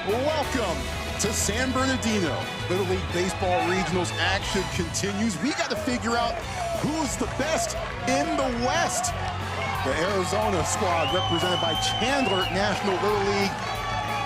Welcome to San Bernardino. Little League Baseball Regionals action continues. We got to figure out who's the best in the West. The Arizona squad, represented by Chandler National Little League,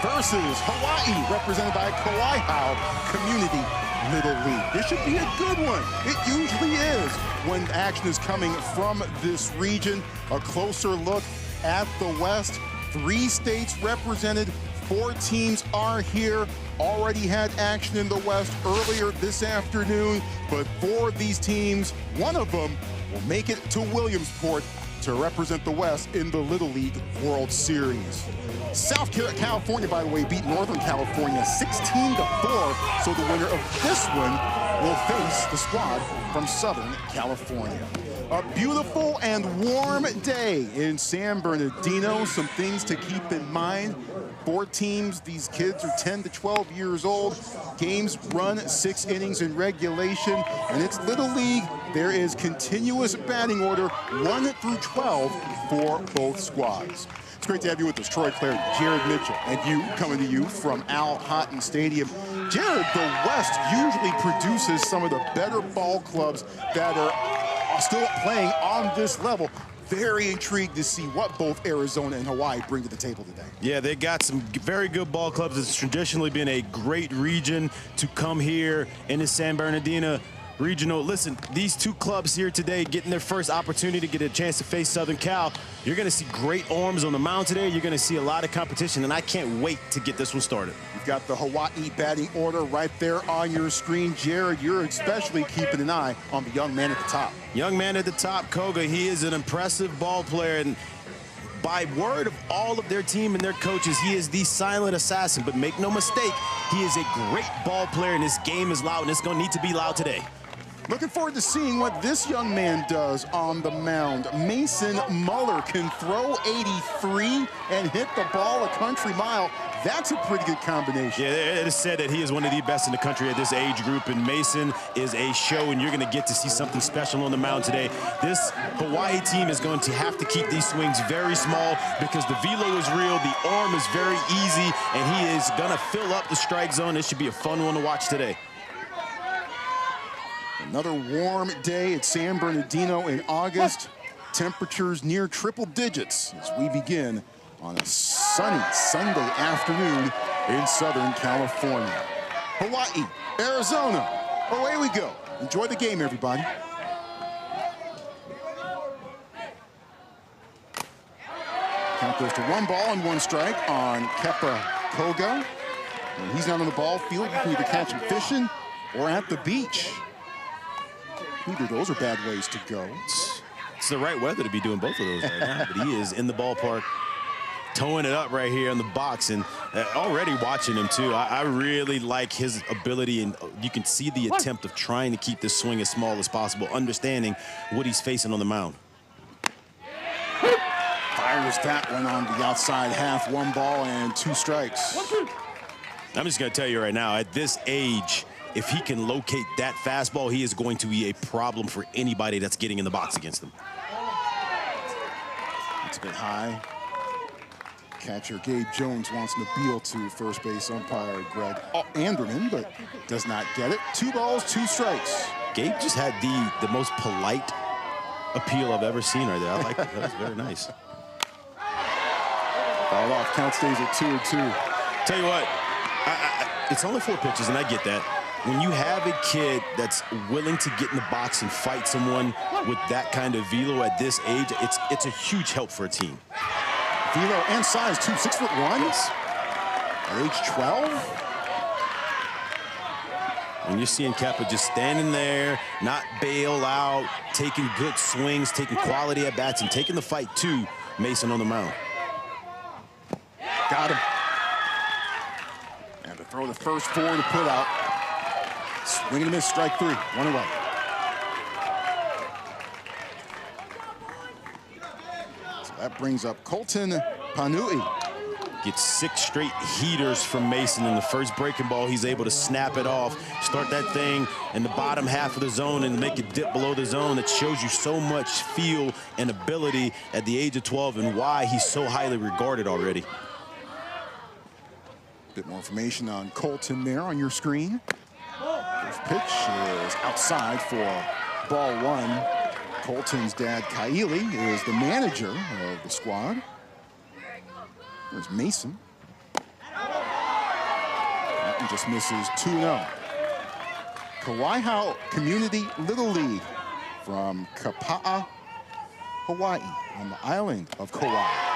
versus Hawaii, represented by Kapa'a Community Little League. This should be a good one. It usually is when action is coming from this region. A closer look at the West. 3 states represented. 4 teams are here. Already had action in the West earlier this afternoon, but 4 of these teams, one of them will make it to Williamsport to represent the West in the Little League World Series. South California, by the way, beat Northern California 16-4, so the winner of this one will face the squad from Southern California. A beautiful and warm day in San Bernardino. Some things to keep in mind. 4 teams, these kids are 10 to 12 years old. Games run 6 innings in regulation, and it's Little League. There is continuous batting order 1 through 12 for both squads. It's great to have you with us, Troy Clare, Jared Mitchell, and you coming to you from Al Houghton Stadium. Jared, the West usually produces some of the better ball clubs that are still playing on this level. Very intrigued to see what both Arizona and Hawaii bring to the table today. Yeah, they got some very good ball clubs. It's traditionally been a great region to come here in the San Bernardino Regional. Listen, these 2 clubs here today getting their first opportunity to get a chance to face Southern Cal. You're going to see great arms on the mound today. You're going to see a lot of competition, and I can't wait to get this one started. You've got the Hawaii batting order right there on your screen. Jared, you're especially keeping an eye on the young man at the top. Young man at the top, Koga, he is an impressive ball player, and by word of all of their team and their coaches, he is the silent assassin. But make no mistake, he is a great ball player, and this game is loud, and it's going to need to be loud today. Looking forward to seeing what this young man does on the mound. Mason Muller can throw 83 and hit the ball a country mile. That's a pretty good combination. Yeah, it is said that he is one of the best in the country at this age group, and Mason is a show, and you're going to get to see something special on the mound today. This Hawaii team is going to have to keep these swings very small because the velo is real, the arm is very easy, and he is going to fill up the strike zone. This should be a fun one to watch today. Another warm day at San Bernardino in August. Temperatures near triple digits as we begin on a sunny Sunday afternoon in Southern California. Hawaii, Arizona, away we go. Enjoy the game, everybody. Count goes to 1 ball and 1 strike on Kapa'a. When he's not on the ball field, you can either catch him fishing or at the beach. Neither of those are bad ways to go. It's the right weather to be doing both of those right now, but he is in the ballpark, towing it up right here in the box, and already watching him too. I really like his ability, and you can see the attempt of trying to keep this swing as small as possible, understanding what he's facing on the mound. Fires that one on the outside half, 1 ball and 2 strikes. I'm just going to tell you right now, at this age, if he can locate that fastball, he is going to be a problem for anybody that's getting in the box against him. It's a bit high. Catcher Gabe Jones wants an appeal to first base umpire Greg Anderman, but does not get it. 2 balls, 2 strikes. Gabe just had the most polite appeal I've ever seen right there. I like it. That was very nice. Fouled off. Count stays at 2-2. Tell you what, it's only 4 pitches, and I get that. When you have a kid that's willing to get in the box and fight someone with that kind of velo at this age, it's a huge help for a team. Velo and size, too. 6'1" at age 12. And you're seeing Kappa just standing there, not bail out, taking good swings, taking quality at bats, and taking the fight to Mason on the mound. Got him. And to throw the first 4 to put out. Swing and a miss, strike 3, 1 away. So that brings up Colton Panui. Gets 6 straight heaters from Mason in the first breaking ball. He's able to snap it off, start that thing in the bottom half of the zone and make it dip below the zone. It shows you so much feel and ability at the age of 12 and why he's so highly regarded already. Bit more information on Colton there on your screen. First pitch is outside for ball one. Colton's dad, Kylie, is the manager of the squad. There's Mason. That one just misses 2-0. Kauai Community Little League from Kapa'a, Hawaii, on the island of Kauai.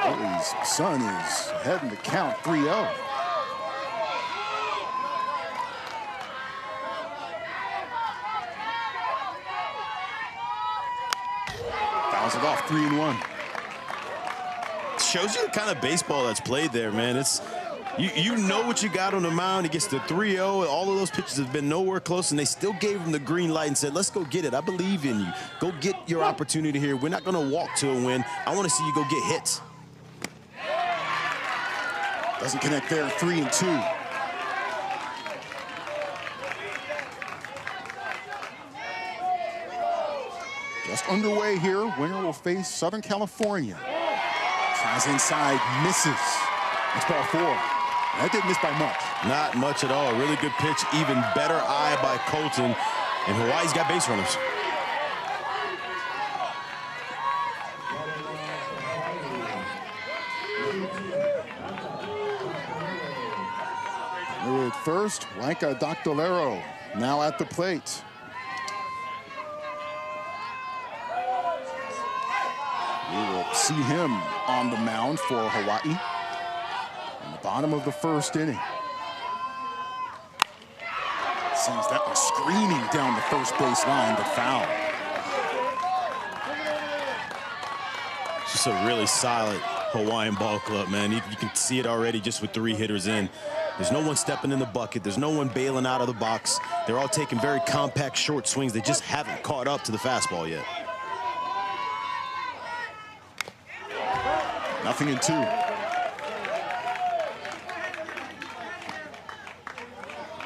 Billy's son is heading to count 3-0. Fouls it off, 3-1. Shows you the kind of baseball that's played there, man. It's you know what you got on the mound. He gets to 3-0. All of those pitches have been nowhere close, and they still gave him the green light and said, let's go get it. I believe in you. Go get your opportunity here. We're not going to walk to a win. I want to see you go get hits. Doesn't connect there, 3-2. Just underway here. Winner will face Southern California. Tries inside, misses. It's ball four. That didn't miss by much. Not much at all. Really good pitch. Even better eye by Colton. And Hawaii's got base runners. At first, Wanka Doctolero now at the plate. We will see him on the mound for Hawaii in the bottom of the first inning. Sends that one screaming down the first base line, but foul. It's just a really solid Hawaiian ball club, man. You can see it already just with 3 hitters in. There's no one stepping in the bucket. There's no one bailing out of the box. They're all taking very compact, short swings. They just haven't caught up to the fastball yet. 0-2.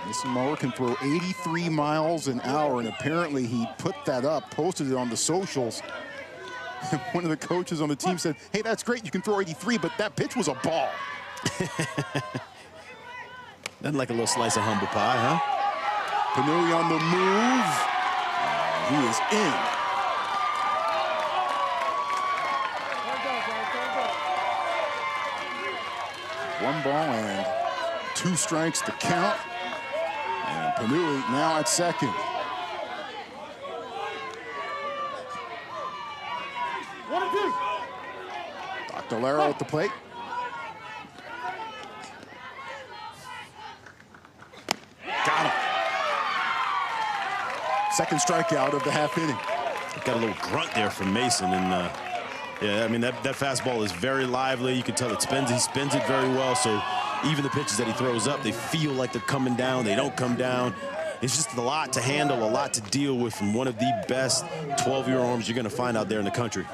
Mason Mower can throw 83 miles an hour, and apparently he put that up, posted it on the socials. One of the coaches on the team said, hey, that's great, you can throw 83, but that pitch was a ball. Nothing like a little slice of humble pie, huh? Panui on the move. He is in. One ball and 2 strikes to count. And Panui now at second. Doctolero at the plate. Got him. Second strikeout of the half inning. Got a little grunt there from Mason, and yeah, I mean that fastball is very lively. You can tell it spins. He spins it very well. So even the pitches that he throws up, they feel like they're coming down. They don't come down. It's just a lot to handle, a lot to deal with from one of the best 12-year arms you're going to find out there in the country.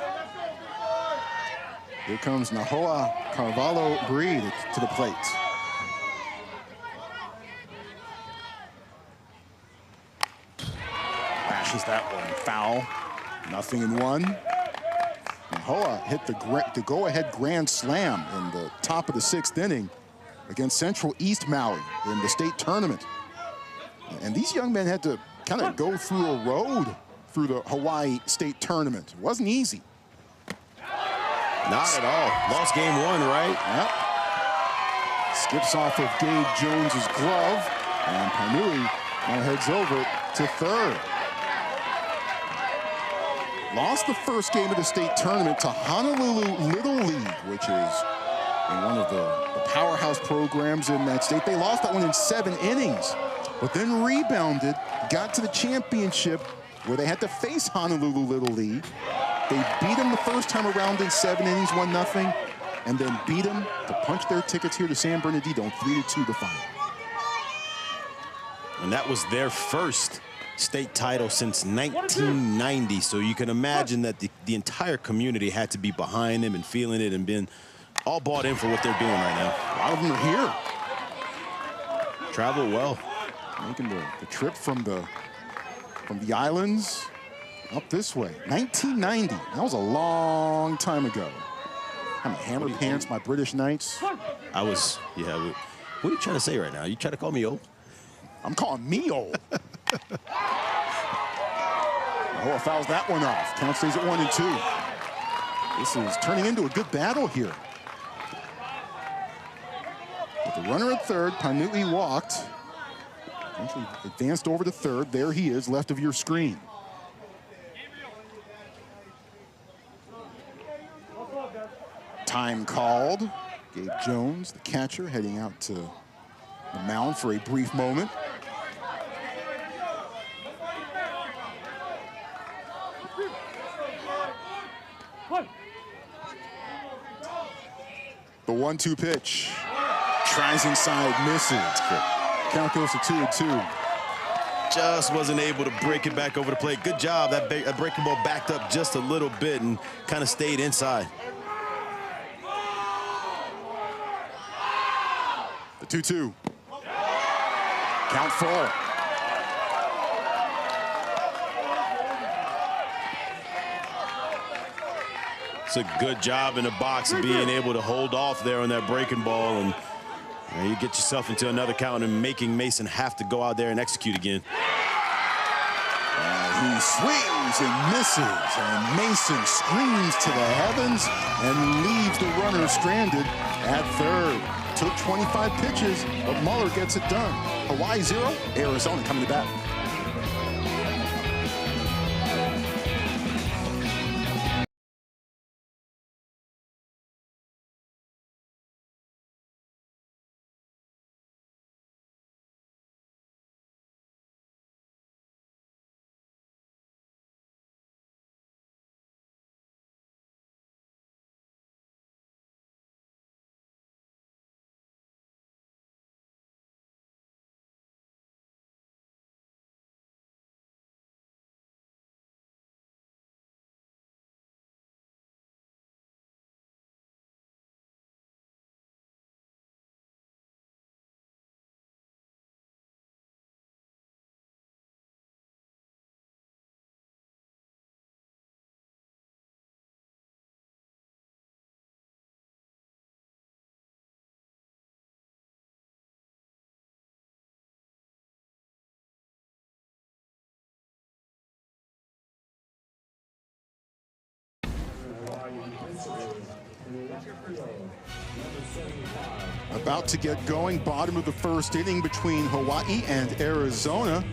Here comes Nahoa Carvalho Breed to the plate. Lashes that one foul. 0-1. Nahoa hit the go-ahead grand slam in the top of the 6th inning against Central East Maui in the state tournament. And these young men had to kind of go through a road through the Hawaii state tournament. It wasn't easy. Not at all. Lost game 1, right? Yep. Skips off of Gabe Jones's glove, and Panui now heads over to third. Lost the first game of the state tournament to Honolulu Little League, which is in one of the powerhouse programs in that state. They lost that one in 7 innings, but then rebounded, got to the championship where they had to face Honolulu Little League. They beat them the first time around in 7 innings, 1-0, and then beat them to punch their tickets here to San Bernardino, 3-2 the final. And that was their first state title since 1990. So you can imagine that the entire community had to be behind them and feeling it and been all bought in for what they're doing right now. A lot of them are here. Travel well. Making the trip from the islands up this way. 1990, that was a long time ago. I'm hammer pants, my British Knights. I was, yeah. What are you trying to say right now? You trying to call me old? I'm calling me old. Oh, fouls that one off. Count stays at 1-2. This is turning into a good battle here. With the runner at third, Panui walked. Eventually advanced over to third. There he is, left of your screen. Time called. Gabe Jones, the catcher, heading out to the mound for a brief moment. The 1-2 pitch. Tries inside, misses. Count goes to 2-2. Just wasn't able to break it back over the plate. Good job. That breaking ball backed up just a little bit and kind of stayed inside. The 2-2. Count full. It's a good job in the box of being able to hold off there on that breaking ball, and you get yourself into another count and making Mason have to go out there and execute again. And he swings and misses, and Mason screams to the heavens and leaves the runner stranded at third. Took 25 pitches, but Muller gets it done. Hawaii 0, Arizona coming to bat. About to get going, bottom of the first inning between Hawaii and Arizona.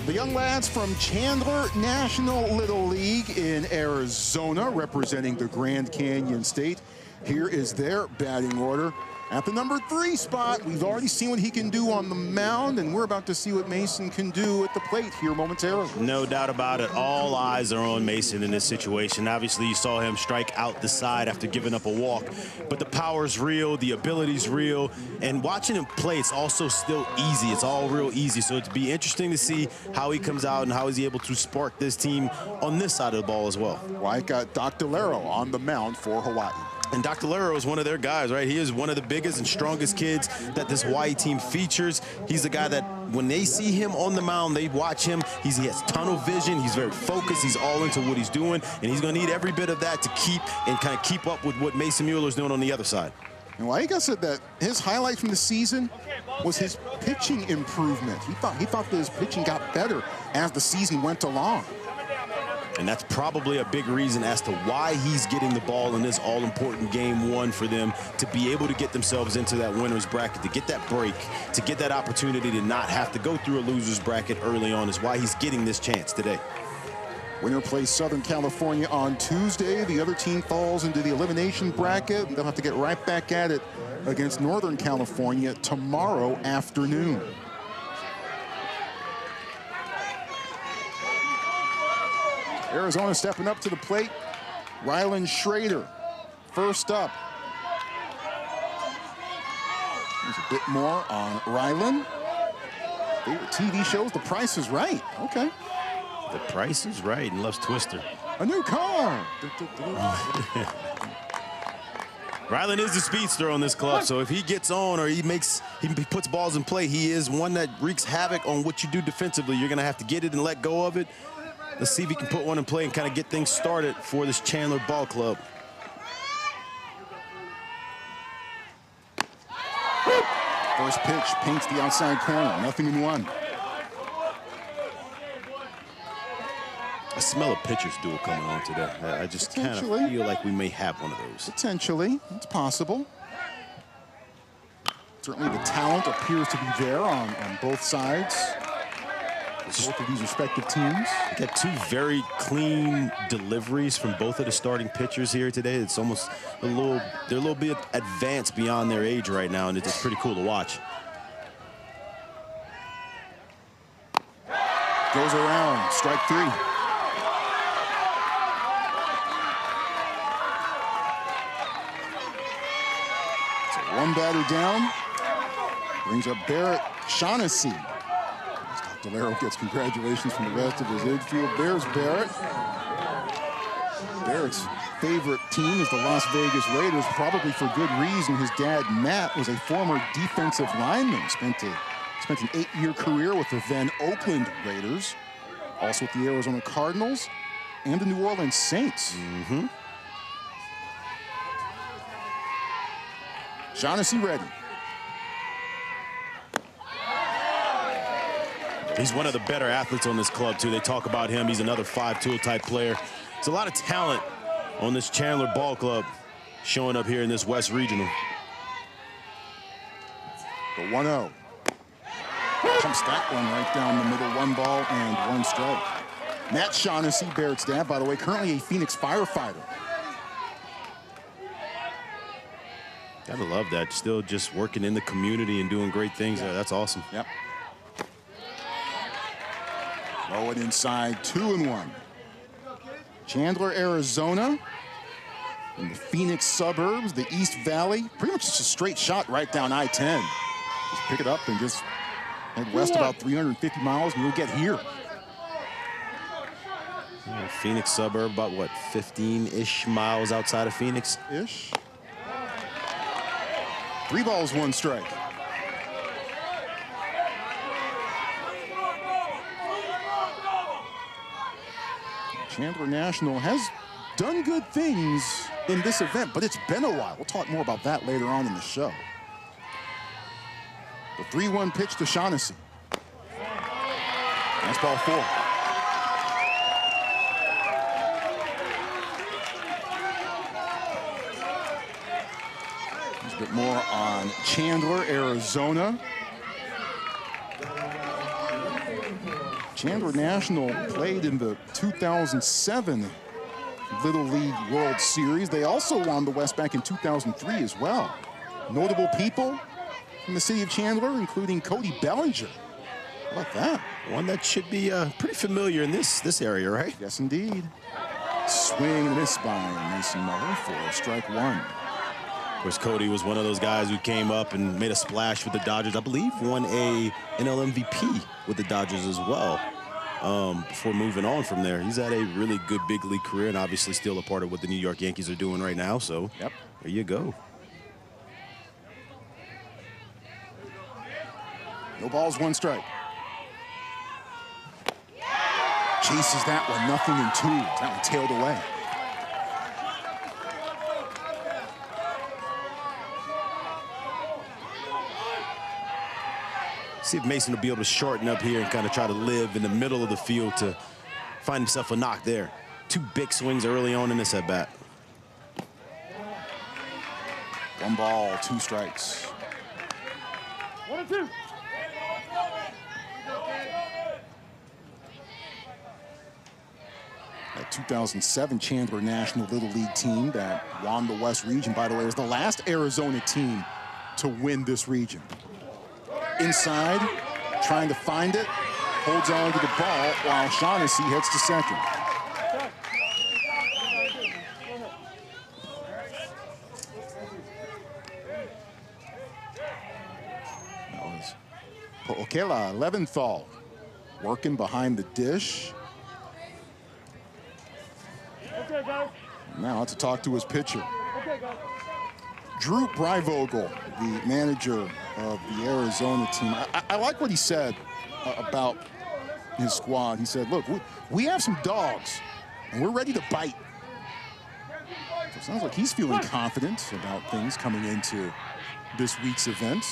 The young lads from Chandler National Little League in Arizona, representing the Grand Canyon State. Here is their batting order. At the number 3 spot, we've already seen what he can do on the mound, and we're about to see what Mason can do at the plate here momentarily. No doubt about it. All eyes are on Mason in this situation. Obviously, you saw him strike out the side after giving up a walk, but the power's real, the ability's real, and watching him play, it's also still easy. It's all real easy, so it'd be interesting to see how he comes out and how is he able to spark this team on this side of the ball as well. White got Dr. Lero on the mound for Hawaii. And Dr. Lero is one of their guys, right? He is one of the biggest and strongest kids that this Hawaii team features. He's the guy that when they see him on the mound, they watch him. He has tunnel vision. He's very focused. He's all into what he's doing. And he's going to need every bit of that to keep up with what Mason Mueller's doing on the other side. And Waika said that his highlight from the season was his pitching improvement. He thought that his pitching got better as the season went along. And that's probably a big reason as to why he's getting the ball in this all-important game one for them to be able to get themselves into that winner's bracket, to get that break, to get that opportunity to not have to go through a loser's bracket early on is why he's getting this chance today. Winner plays Southern California on Tuesday. The other team falls into the elimination bracket. They'll have to get right back at it against Northern California tomorrow afternoon. Arizona stepping up to the plate. Rylan Schrader, first up. There's a bit more on Rylan. Favorite TV shows, The Price is Right. Okay. The Price is Right and loves Twister. A new car. Rylan is the speedster on this club, so if he gets on or he puts balls in play, he is one that wreaks havoc on what you do defensively. You're going to have to get it and let go of it. Let's see if he can put one in play and kind of get things started for this Chandler ball club. First pitch paints the outside corner, 0-1. I smell a pitcher's duel coming on today. I just kind of feel like we may have one of those. Potentially, it's possible. Certainly the talent appears to be there on both sides. Both of these respective teams. We got two very clean deliveries from both of the starting pitchers here today. It's almost they're a little bit advanced beyond their age right now, and it's pretty cool to watch. Goes around, strike 3. So one batter down. Brings up Barrett Shaughnessy. Valero gets congratulations from the rest of his infield. There's Barrett. Barrett's favorite team is the Las Vegas Raiders, probably for good reason. His dad, Matt, was a former defensive lineman. Spent an 8-year career with the then Oakland Raiders, also with the Arizona Cardinals and the New Orleans Saints. Shaughnessy ready. He's one of the better athletes on this club, too. They talk about him. He's another 5-tool type player. There's a lot of talent on this Chandler ball club showing up here in this West Regional. The 1-0. Pumps that one right down the middle. 1 ball and 1 strike. Matt Shaughnessy, Barrett's dad, by the way, currently a Phoenix firefighter. Gotta love that. Still just working in the community and doing great things there. That's awesome. Yep. Low and inside, 2-1. Chandler, Arizona, in the Phoenix suburbs, the East Valley. Pretty much just a straight shot right down I-10. Just pick it up and just head west about 350 miles and you'll get here. Yeah, Phoenix suburb, about what, 15-ish miles outside of Phoenix? Ish. 3 balls, 1 strike. Chandler National has done good things in this event, but it's been a while. We'll talk more about that later on in the show. The 3-1 pitch to Shaughnessy. That's ball 4. There's a bit more on Chandler, Arizona. Chandler National played in the 2007 Little League World Series. They also won the West back in 2003 as well. Notable people from the city of Chandler, including Cody Bellinger. How about that? One that should be pretty familiar in this area, right? Yes, indeed. Swing and miss by Mason Muller for strike 1. Of course, Cody was one of those guys who came up and made a splash with the Dodgers. I believe won a NL MVP with the Dodgers as well. Before moving on from there, he's had a really good big league career and obviously still a part of what the New York Yankees are doing right now. So yep, there you go. No balls, 1 strike. Chases that one, 0-2. That one tailed away. See if Mason will be able to shorten up here and kind of try to live in the middle of the field to find himself a knock there. 2 big swings early on in this at-bat. 1 ball, 2 strikes. 1-2. That 2007 Chandler National Little League team that won the West region, by the way, was the last Arizona team to win this region. Inside, trying to find it, holds on to the ball while Shaughnessy heads to second. That was Po'okela Leventhal working behind the dish. Okay, guys. Now to talk to his pitcher. Okay, guys. Drew Breivogel, the manager of the Arizona team. I like what he said about his squad. He said, look, we have some dogs, and we're ready to bite. So it sounds like he's feeling confident about things coming into this week's event.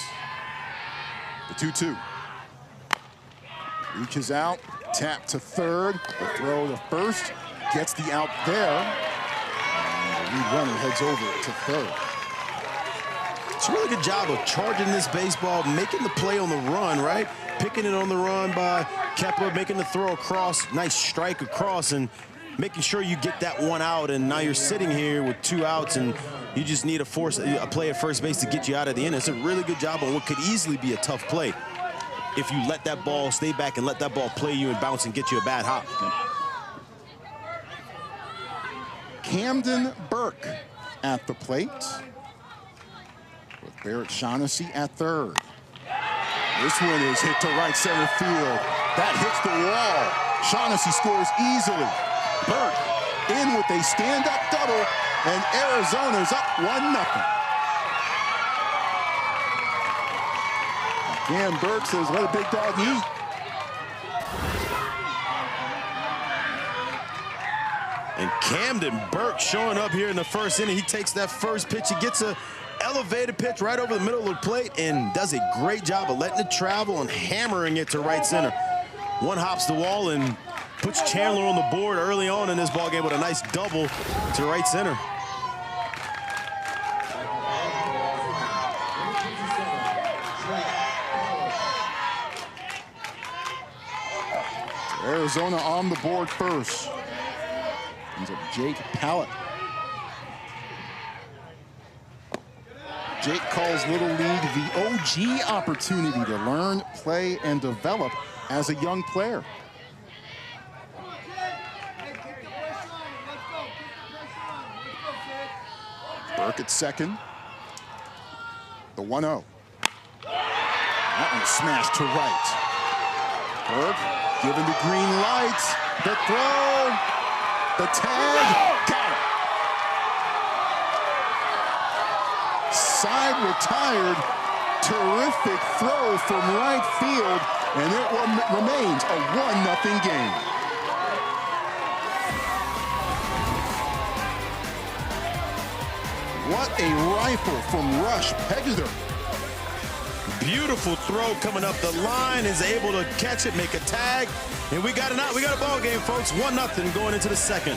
The 2-2. Reaches out, tap to third, the throw to first, gets the out there. And the lead runner heads over to third. It's a really good job of charging this baseball, making the play on the run, right? Picking it on the run by Kapa'a, making the throw across, nice strike across, and making sure you get that one out. And now you're sitting here with 2 outs, and you just need a play at first base to get you out of the inning. It's a really good job on what could easily be a tough play if you let that ball stay back and let that ball play you and bounce and get you a bad hop. Camden Burke at the plate, with Barrett Shaughnessy at third. This one is hit to right center field. That hits the wall. Shaughnessy scores easily. Burke in with a stand-up double, and Arizona's up 1-0. Dan Burke says, let a big dog eat. And Camden Burke showing up here in the first inning. He takes that first pitch. He gets a elevated pitch right over the middle of the plate and does a great job of letting it travel and hammering it to right center. One hops the wall and puts Chandler on the board early on in this ballgame with a nice double to right center. Arizona on the board first. Ends up Jake Pallett. Jake calls Little League the OG opportunity to learn, play, and develop as a young player. Burke at second. The 1-0. That one smashed to right. Burke given the green light. The throw. The tag. Got it. Side retired. Terrific throw from right field. And it remains a 1-0 game. What a rifle from Rush Pegler. Beautiful throw coming up the line, is able to catch it, make a tag, and we got a ball game, folks. 1-0 going into the second.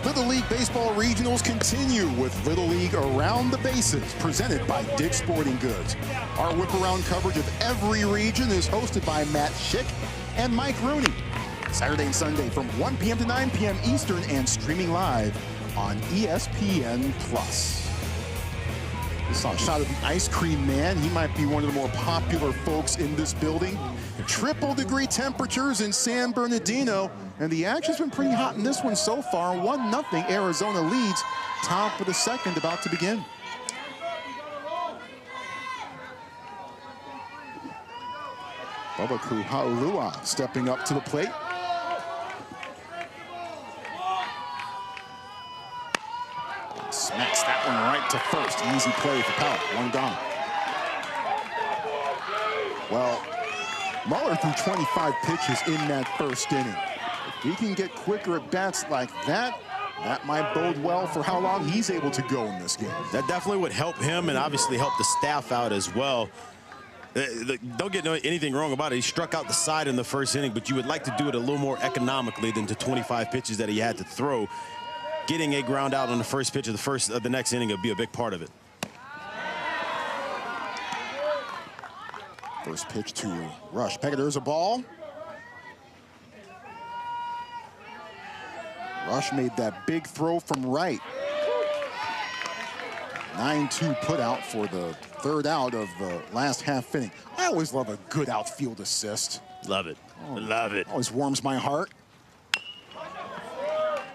Little League Baseball Regionals continue with Little League Around the Bases, presented by Dick's Sporting Goods. Our whip-around coverage of every region is hosted by Matt Schick and Mike Rooney. Saturday and Sunday from 1 p.m. to 9 p.m. Eastern and streaming live on ESPN+. We saw a shot of the Ice Cream Man. He might be one of the more popular folks in this building. Triple-degree temperatures in San Bernardino, and the action's been pretty hot in this one so far. 1-0, Arizona leads. Top of the second about to begin. Bubba Kuha'ulua stepping up to the plate. That's that one right to first. Easy play for Kapa'a. One gone. Well, Muller threw 25 pitches in that first inning. If he can get quicker at bats like that, that might bode well for how long he's able to go in this game. That definitely would help him and obviously help the staff out as well. Don't get anything wrong about it. He struck out the side in the first inning, but you would like to do it a little more economically than to 25 pitches that he had to throw. Getting a ground out on the first pitch of the next inning would be a big part of it. First pitch to Rush. There's a ball. Rush made that big throw from right. 9-2 put out for the third out of the last half inning. I always love a good outfield assist. Love it. Love it. Always warms my heart.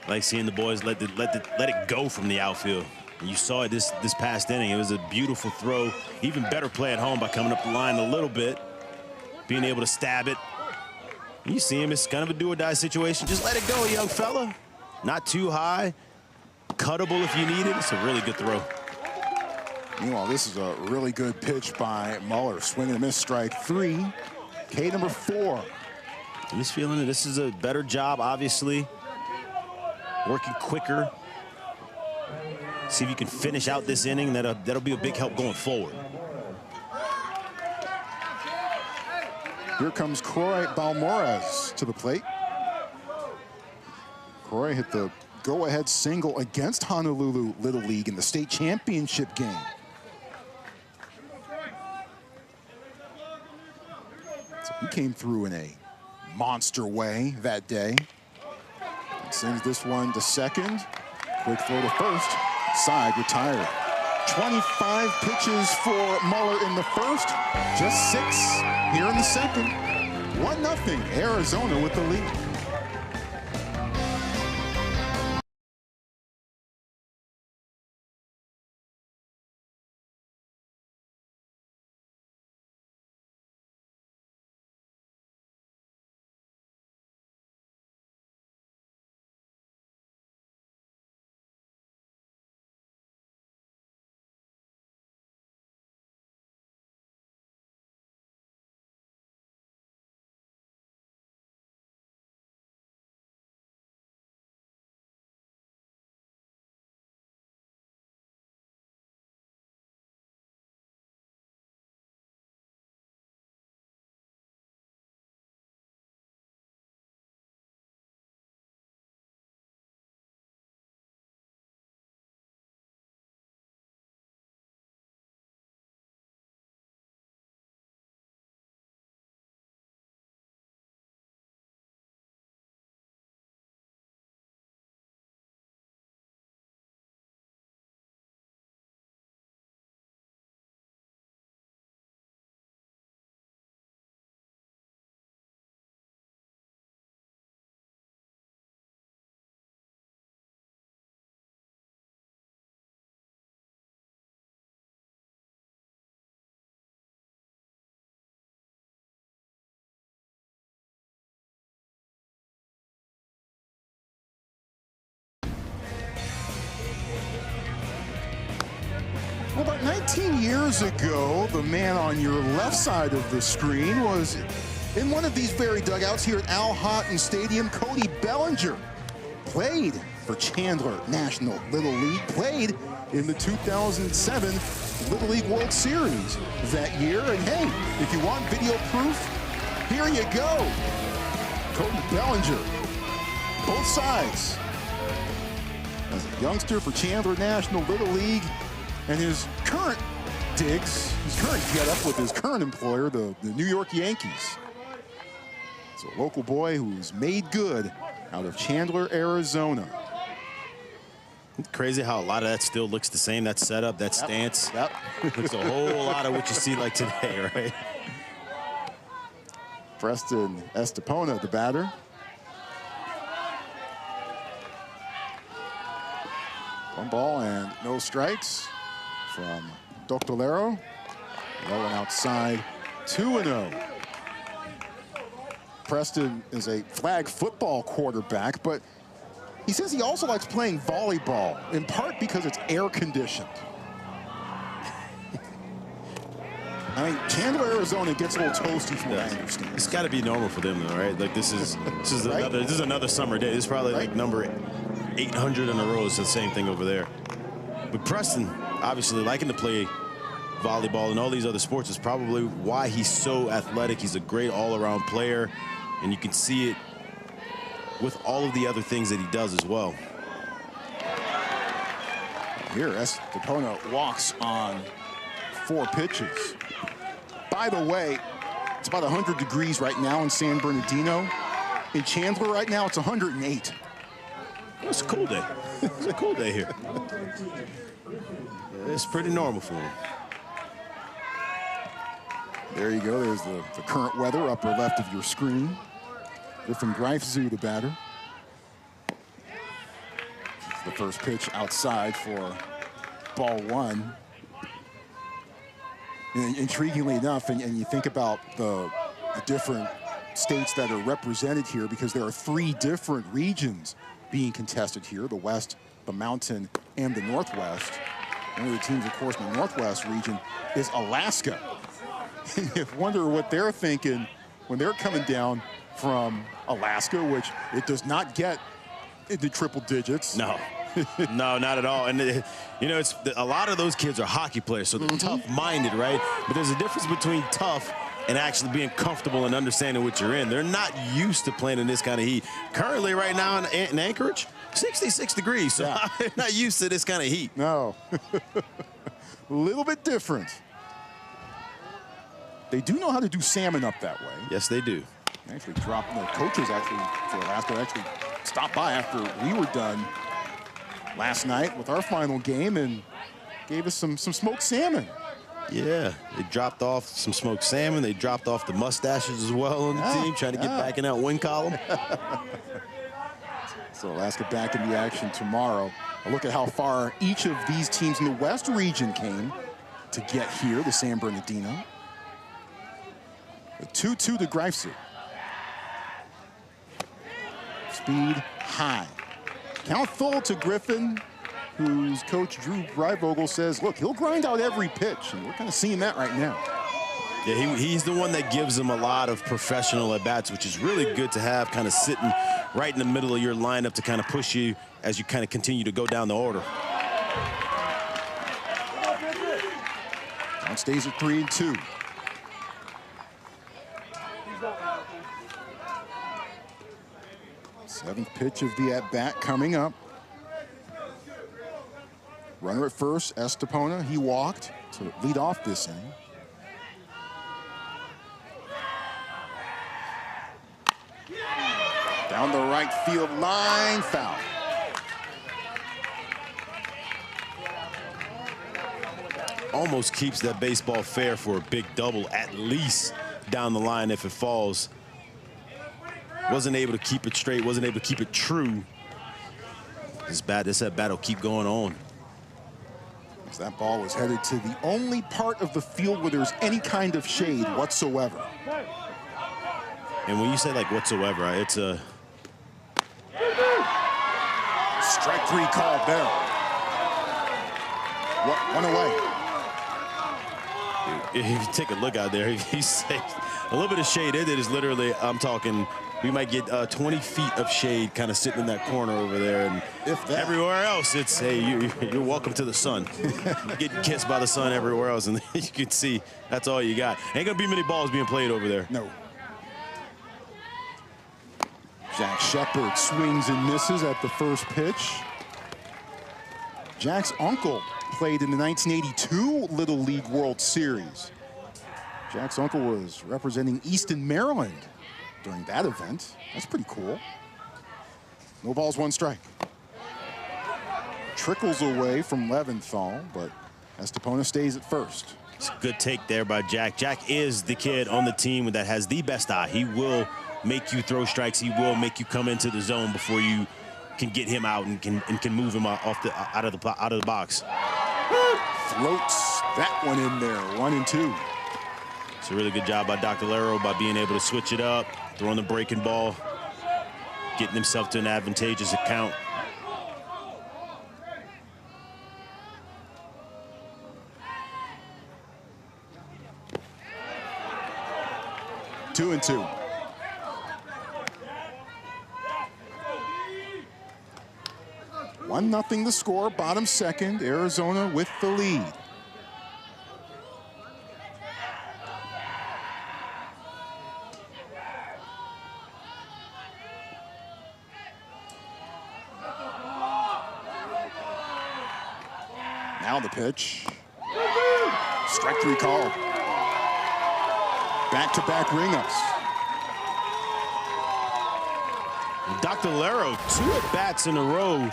Like seeing the boys let it go from the outfield. And you saw it this past inning. It was a beautiful throw. Even better play at home by coming up the line a little bit, being able to stab it. And you see him, it's kind of a do-or-die situation. Just let it go, young fella. Not too high. Cuttable if you need it. It's a really good throw. Meanwhile, this is a really good pitch by Muller. Swing and a miss, strike 3. K number 4. He's feeling it. This is a better job, obviously. Working quicker. See if you can finish out this inning. That'll be a big help going forward. Here comes Croy Balmores to the plate. Croy hit the go-ahead single against Honolulu Little League in the state championship game. So he came through in a monster way that day. And sends this one to second. Quick throw to first. Side retired. 25 pitches for Muller in the first. Just 6 here in the second. 1-0 Arizona with the lead. Well, about 19 years ago, the man on your left side of the screen was in one of these very dugouts here at Al Houghton Stadium. Cody Bellinger played for Chandler National Little League, played in the 2007 Little League World Series that year. And hey, if you want video proof, here you go. Cody Bellinger, both sides. As a youngster for Chandler National Little League, and his current digs, his current get-up with his current employer, the New York Yankees. It's a local boy who's made good out of Chandler, Arizona. It's crazy how a lot of that still looks the same. That setup, that stance. Looks a whole lot of what you see like today, right? Preston Estepona, the batter. One ball and no strikes from Doctolero. Rolling outside, 2-0. Preston is a flag football quarterback, but He says he also likes playing volleyball, in part because it's air conditioned. I mean, Chandler, Arizona gets a little toasty from what I understand. It's got to be normal for them, though, right? Like this is Right? this is another summer day. This is probably Right? like number 800 in a row. It's the same thing over there. But Preston, obviously liking to play volleyball and all these other sports, is probably why he's so athletic. He's a great all-around player, and you can see it with all of the other things that he does as well. Here, Estepona walks on 4 pitches. By the way, it's about 100 degrees right now in San Bernardino. In Chandler right now, it's 108. It's a cool day. It's a cool day here. It's pretty normal for him. There you go. There's the current weather, upper left of your screen. Griffin Greifzu, the batter. It's the first pitch outside for ball 1. And intriguingly enough, and you think about the different states that are represented here, because there are 3 different regions being contested here: the West, the Mountain, and the Northwest. One of the teams, of course, in the Northwest region is Alaska. You wonder what they're thinking when they're coming down from Alaska, which it does not get into triple digits. No. No, not at all. And, you know, a lot of those kids are hockey players, so they're tough-minded, right? But there's a difference between tough and actually being comfortable and understanding what you're in. They're not used to playing in this kind of heat. Currently, right now in Anchorage, 66 degrees, so Yeah. they're not used to this kind of heat. No. A little bit different. They do know how to do salmon up that way. Yes, they do. They actually dropped, the coaches actually for Alaska actually stopped by after we were done last night with our final game and gave us some smoked salmon. Yeah, they dropped off some smoked salmon. They dropped off the mustaches as well on the team, trying to get back in that win column. So Alaska back in the action tomorrow. A look at how far each of these teams in the West region came to get here to San Bernardino. A 2-2 to Greifzu. Speed high. Count full to Griffin, whose coach Drew Breivogel says, look, he'll grind out every pitch, and we're kind of seeing that right now. Yeah, he's the one that gives them a lot of professional at-bats, which is really good to have kind of sitting right in the middle of your lineup to kind of push you as you kind of continue to go down the order. Count stays at 3-2. Seventh pitch of the at-bat coming up. Runner at first, Estepona. He walked to lead off this inning. Down the right field line, foul. Almost keeps that baseball fair for a big double, at least down the line if it falls. Wasn't able to keep it straight, wasn't able to keep it true. This at bat will keep going on. As that ball was headed to the only part of the field where there's any kind of shade whatsoever. And when you say like whatsoever, it's a strike 3 called there. One away. If you take a look out there, he saved a little bit of shade. It is literally, I'm talking, we might get 20 feet of shade kind of sitting in that corner over there. And if that. Everywhere else, it's, hey, you're welcome to the sun. You're getting kissed by the sun everywhere else, and you can see that's all you got. Ain't gonna be many balls being played over there. No. Jack Shepard swings and misses at the first pitch. Jack's uncle played in the 1982 Little League World Series. Jack's uncle was representing Easton, Maryland during that event. That's pretty cool. No balls, 1 strike. Trickles away from Leventhal, but Estepona stays at first. It's a good take there by Jack. Jack is the kid on the team that has the best eye. He will make you throw strikes. He will make you come into the zone before you can get him out and can move him out of the box. Floats that one in there, 1-2. It's a really good job by Dr. Lero by being able to switch it up, throwing the breaking ball, getting himself to an advantageous account. 2-2. One nothing the score, bottom second, Arizona with the lead. Now the pitch. Strike three called. Back-to-back ring-ups. Dr. Lero, 2 at-bats in a row.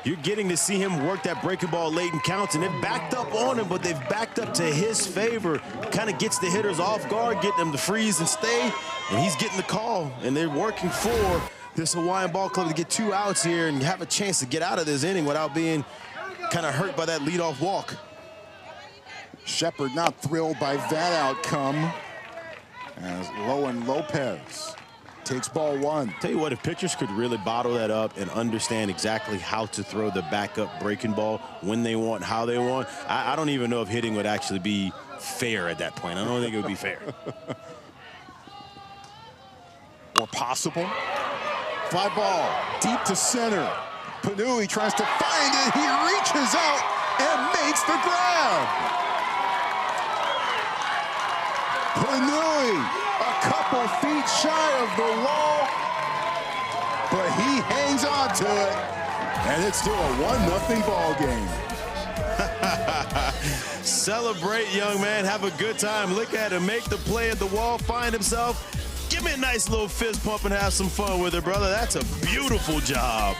You're getting to see him work that breaking ball late in counts, and they've backed up on him, but they've backed up to his favor. Kind of gets the hitters off guard, getting them to freeze and stay, and he's getting the call, and they're working for this Hawaiian Ball Club to get 2 outs here and have a chance to get out of this inning without being kind of hurt by that leadoff walk. Shepard not thrilled by that outcome as Lowen Lopez takes ball 1. Tell you what, if pitchers could really bottle that up and understand exactly how to throw the backup breaking ball when they want, how they want, I don't even know if hitting would actually be fair at that point. I don't think it would be fair. Or possible. Fly ball deep to center. Panui tries to find it. He reaches out and makes the grab. Panui a couple feet shy of the wall, but he hangs on to it, and it's still a 1-0 ball game. Celebrate, young man. Have a good time. Look at him make the play at the wall, find himself. Give me a nice little fist pump and have some fun with it, brother. That's a beautiful job.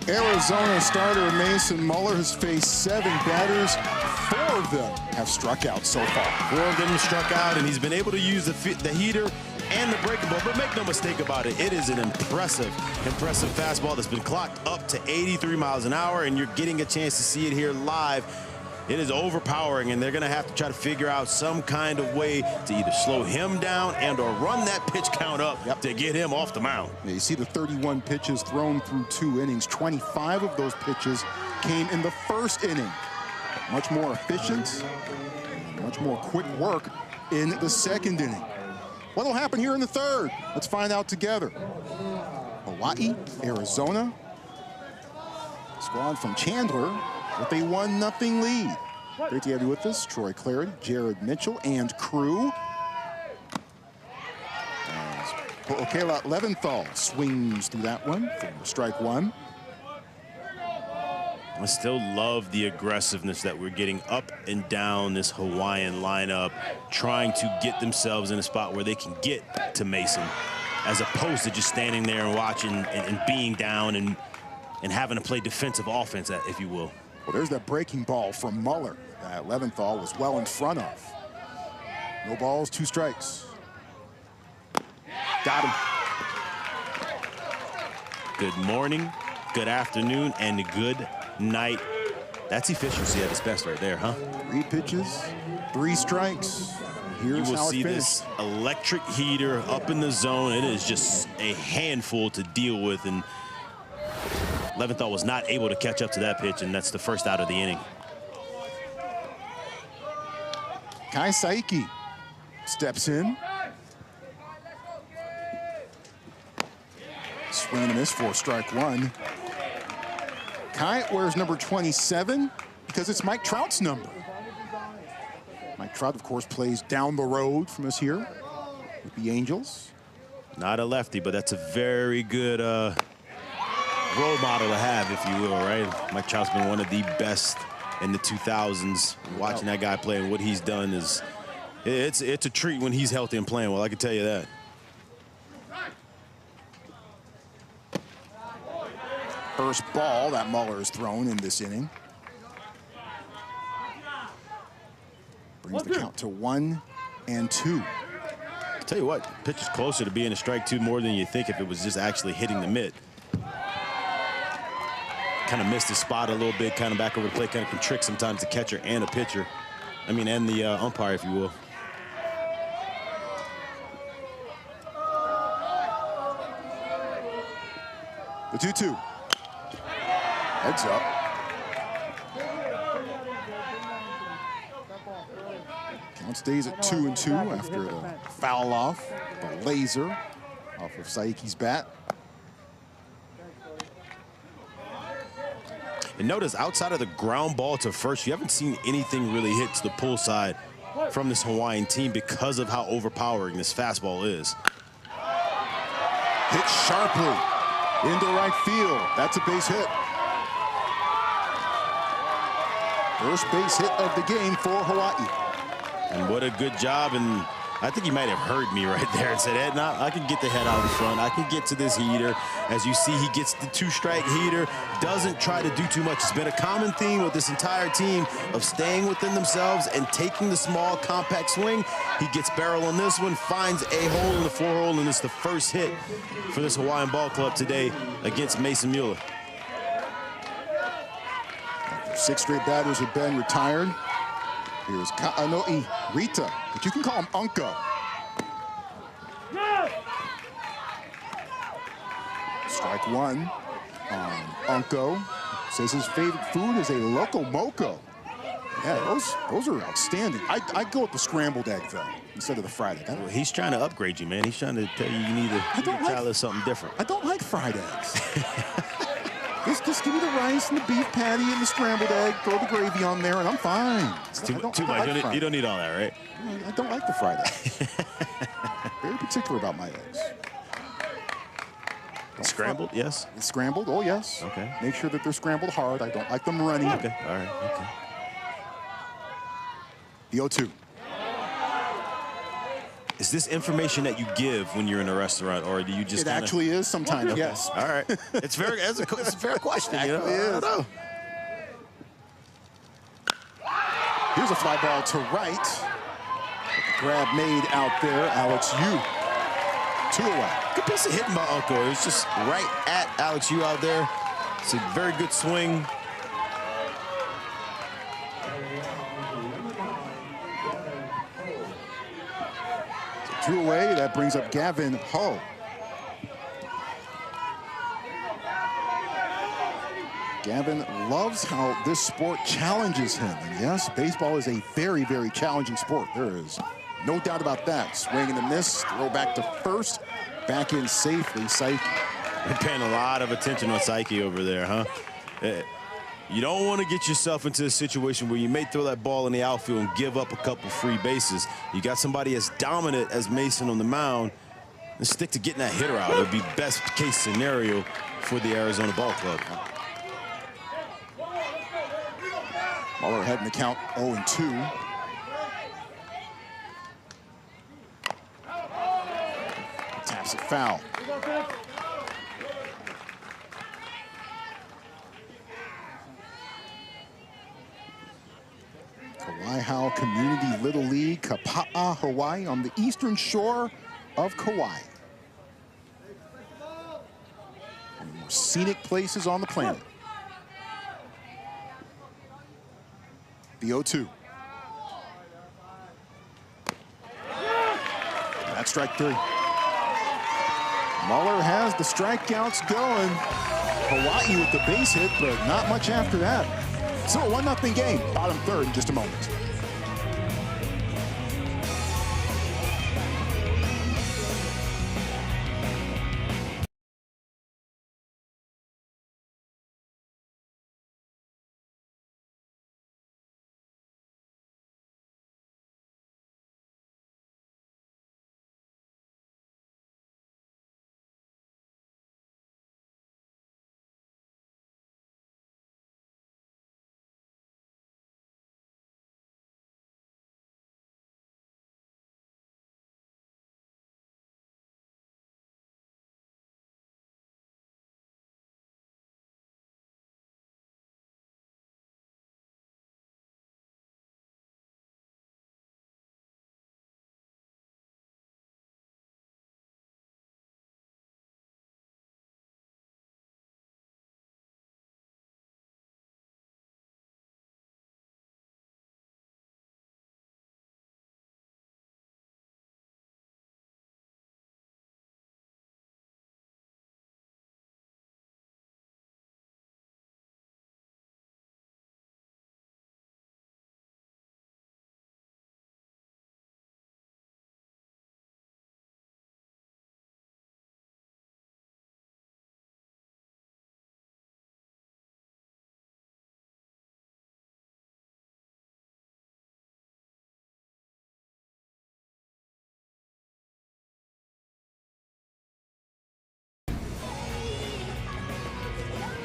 Arizona starter Mason Muller has faced 7 batters. 4 of them have struck out so far. 4 of them struck out, and he's been able to use the heater and the breaking ball. But make no mistake about it, it is an impressive fastball that's been clocked up to 83 miles an hour, and you're getting a chance to see it here live. It is overpowering, and they're going to have to try to figure out some kind of way to either slow him down and or run that pitch count up to get him off the mound. Yeah, you see the 31 pitches thrown through 2 innings. 25 of those pitches came in the first inning. Much more efficient, much more quick work in the second inning. What'll happen here in the third? Let's find out together. Hawaii, Arizona. Squad from Chandler with a 1-0 lead. Great to have you with us. Troy Clarity, Jared Mitchell, and crew. Okela Leventhal swings through that one for strike 1. I still love the aggressiveness that we're getting up and down this Hawaiian lineup, trying to get themselves in a spot where they can get to Mason, as opposed to just standing there and watching and being down and having to play defensive offense, if you will. Well, there's that breaking ball from Muller that Leventhal was well in front of. No balls, 2 strikes. Got him. Good morning, good afternoon, and good night, That's efficiency at its best right there, huh? 3 pitches, 3 strikes. Here's You will how it see finished. this electric heater up in the zone. It is just a handful to deal with, and Leventhal was not able to catch up to that pitch, and that's the first out of the inning. Kai Saiki steps in. Swing and a miss for strike 1. Kai wears number 27 because it's Mike Trout's number. Mike Trout, of course, plays down the road from us here with the Angels. Not a lefty, but that's a very good role model to have, if you will, right? Mike Trout's been one of the best in the 2000s. Watching that guy play and what he's done is, it's a treat when he's healthy and playing well, I can tell you that. First ball that Muller has thrown in this inning. Brings the count to 1-2. I'll tell you what, pitch is closer to being a strike 2 more than you think if it was just actually hitting the mitt. Kind of missed his spot a little bit, kind of back over the plate, kind of can trick sometimes the catcher and a pitcher. I mean, and the umpire, if you will. The 2-2. Heads up. Count stays at 2-2 after the foul off, the laser off of Saiki's bat. And notice, outside of the ground ball to first, you haven't seen anything really hit to the pull side from this Hawaiian team because of how overpowering this fastball is. Hit sharply into right field. That's a base hit. First base hit of the game for Hawaii. And what a good job. And I think he might have heard me right there and said, Ed, now I can get the head out in front. I can get to this heater. As you see, he gets the 2-strike heater, doesn't try to do too much. It's been a common theme with this entire team of staying within themselves and taking the small, compact swing. He gets barrel on this one, finds a hole in the 4-hole, and it's the first hit for this Hawaiian ball club today against Mason Mueller. 6 straight batters have been retired. Here's Ka'anoi Rita, but you can call him Unko. Strike 1 on Unko. Says his favorite food is a loco moco. Yeah, those are outstanding. I go with the scrambled egg, though, instead of the fried egg. Well, he's trying to upgrade you, man. He's trying to tell you you need to try a little something different. I don't like fried eggs. Just give me the rice and the beef patty and the scrambled egg, throw the gravy on there, and I'm fine. It's too much. You don't need all that, right? I don't like the fried eggs. Very particular about my eggs. Scrambled, yes? Scrambled, oh yes. Okay. Make sure that they're scrambled hard. I don't like them runny. Okay, all right, okay. The 0-2. Is this information that you give when you're in a restaurant, or do you just It actually is sometimes, yes. All right. It's a fair question. It you know? actually is. I don't know. Here's a fly ball to right. Grab made out there, Alex Yu. 2 away. Good piece of hitting by Uncle. It was just right at Alex Yu out there. It's a very good swing. So 2 away, that brings up Gavin Ho. Gavin loves how this sport challenges him. And yes, baseball is a very, very challenging sport. There is no doubt about that. Swing and a miss, throw back to first, back in safely, Saiki. They're paying a lot of attention on Saiki over there, huh? You don't want to get yourself into a situation where you may throw that ball in the outfield and give up a couple free bases. You got somebody as dominant as Mason on the mound, and stick to getting that hitter out. It would be best case scenario for the Arizona Ball Club. Muller heading the count 0-2. Taps it foul. Kauai Community Little League, Kapa'a, Hawaii, on the eastern shore of Kauai. One of the more scenic places on the planet. The 0-2. That's strike 3. Muller has the strikeouts going. Hawaii with the base hit, but not much after that. Still a 1-0 game. Bottom third in just a moment.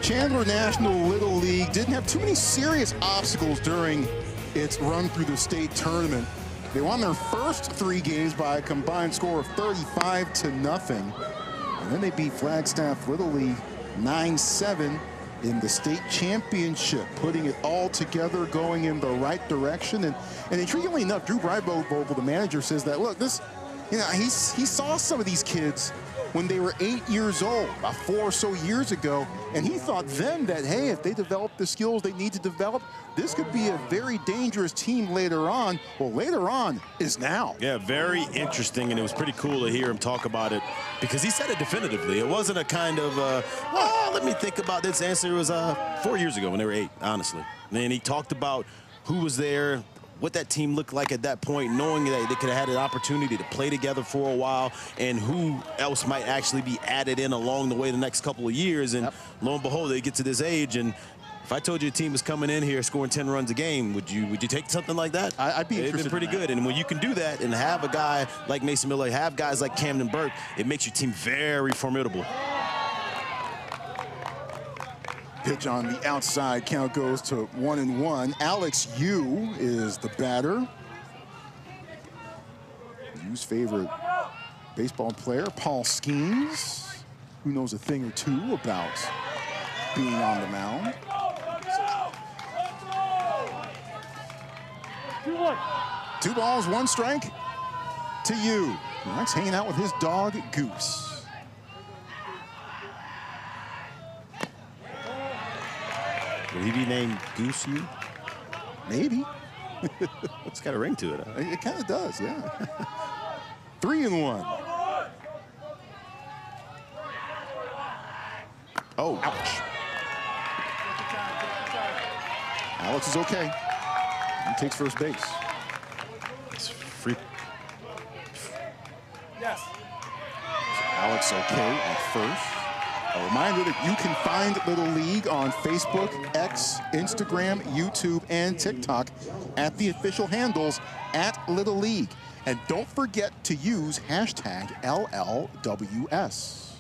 Chandler National Little League didn't have too many serious obstacles during its run through the state tournament. They won their first 3 games by a combined score of 35-0. And then they beat Flagstaff Little League 9-7 in the state championship, putting it all together, going in the right direction. And intriguingly enough, Drew Breivogel, the manager, says that, look, this, you know, he saw some of these kids when they were 8 years old, about 4 or so years ago, and he thought then that, hey, if they develop the skills they need to develop, this could be a very dangerous team later on. Well, later on is now. Yeah, very interesting, and it was pretty cool to hear him talk about it because he said it definitively. It wasn't a kind of, oh, let me think about this answer. It was 4 years ago when they were 8, honestly. And he talked about who was there, what that team looked like at that point, knowing that they could have had an opportunity to play together for a while, and who else might actually be added in along the way the next couple of years. And lo and behold, they get to this age, and if I told you a team was coming in here scoring 10 runs a game, would you take something like that? I'd be interested. It's been pretty good, and when you can do that and have a guy like Mason Miller, have guys like Camden Burke, it makes your team very formidable. Pitch on the outside, count goes to 1-1. Alex Yu is the batter. Yu's favorite baseball player, Paul Skeens, who knows a thing or two about being on the mound. 2-1. 2 balls, 1 strike to Yu. He likes hanging out with his dog, Goose. Would he be named Goose Yu? Maybe. It's got a ring to it. Huh? It kind of does, yeah. 3-1. Oh, ouch. Alex is okay. He takes first base. It's free. Yes. Alex okay at first. A reminder that you can find Little League on Facebook, X, Instagram, YouTube, and TikTok at the official handles at Little League. And don't forget to use hashtag LLWS.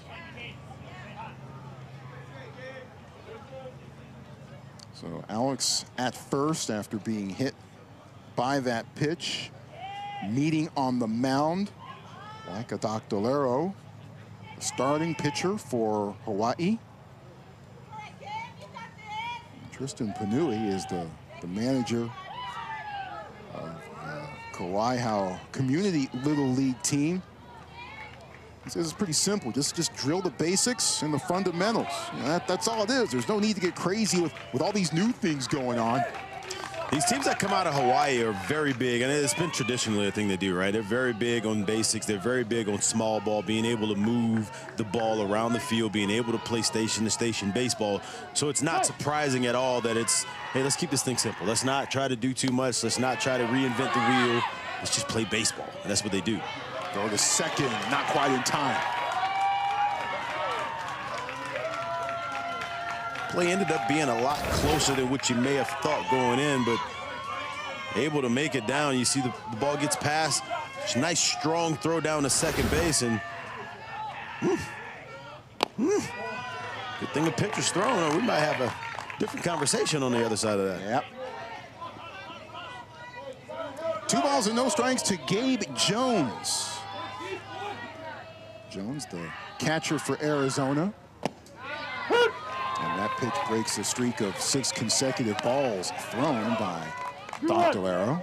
So Alex at first after being hit by that pitch, meeting on the mound like a Doctolero. Starting pitcher for Hawaii. Tristan Panui is the manager of Kauai Community Little League team. He says it's pretty simple. Just drill the basics and the fundamentals. You know, that's all it is. There's no need to get crazy with all these new things going on. These teams that come out of Hawaii are very big, and it's been traditionally a thing they do, right? They're very big on basics. They're very big on small ball, being able to move the ball around the field, being able to play station-to-station baseball. So it's not surprising at all that it's, hey, let's keep this thing simple. Let's not try to do too much. Let's not try to reinvent the wheel. Let's just play baseball, and that's what they do. Throw to second, not quite in time. Play ended up being a lot closer than what you may have thought going in, but able to make it down. You see the ball gets past. It's a nice, strong throw down to second base, and good thing the pitcher's thrown. We might have a different conversation on the other side of that. Yep. 2 balls and no strikes to Gabe Jones. Jones, the catcher for Arizona. And that pitch breaks a streak of 6 consecutive balls thrown by Doctolero.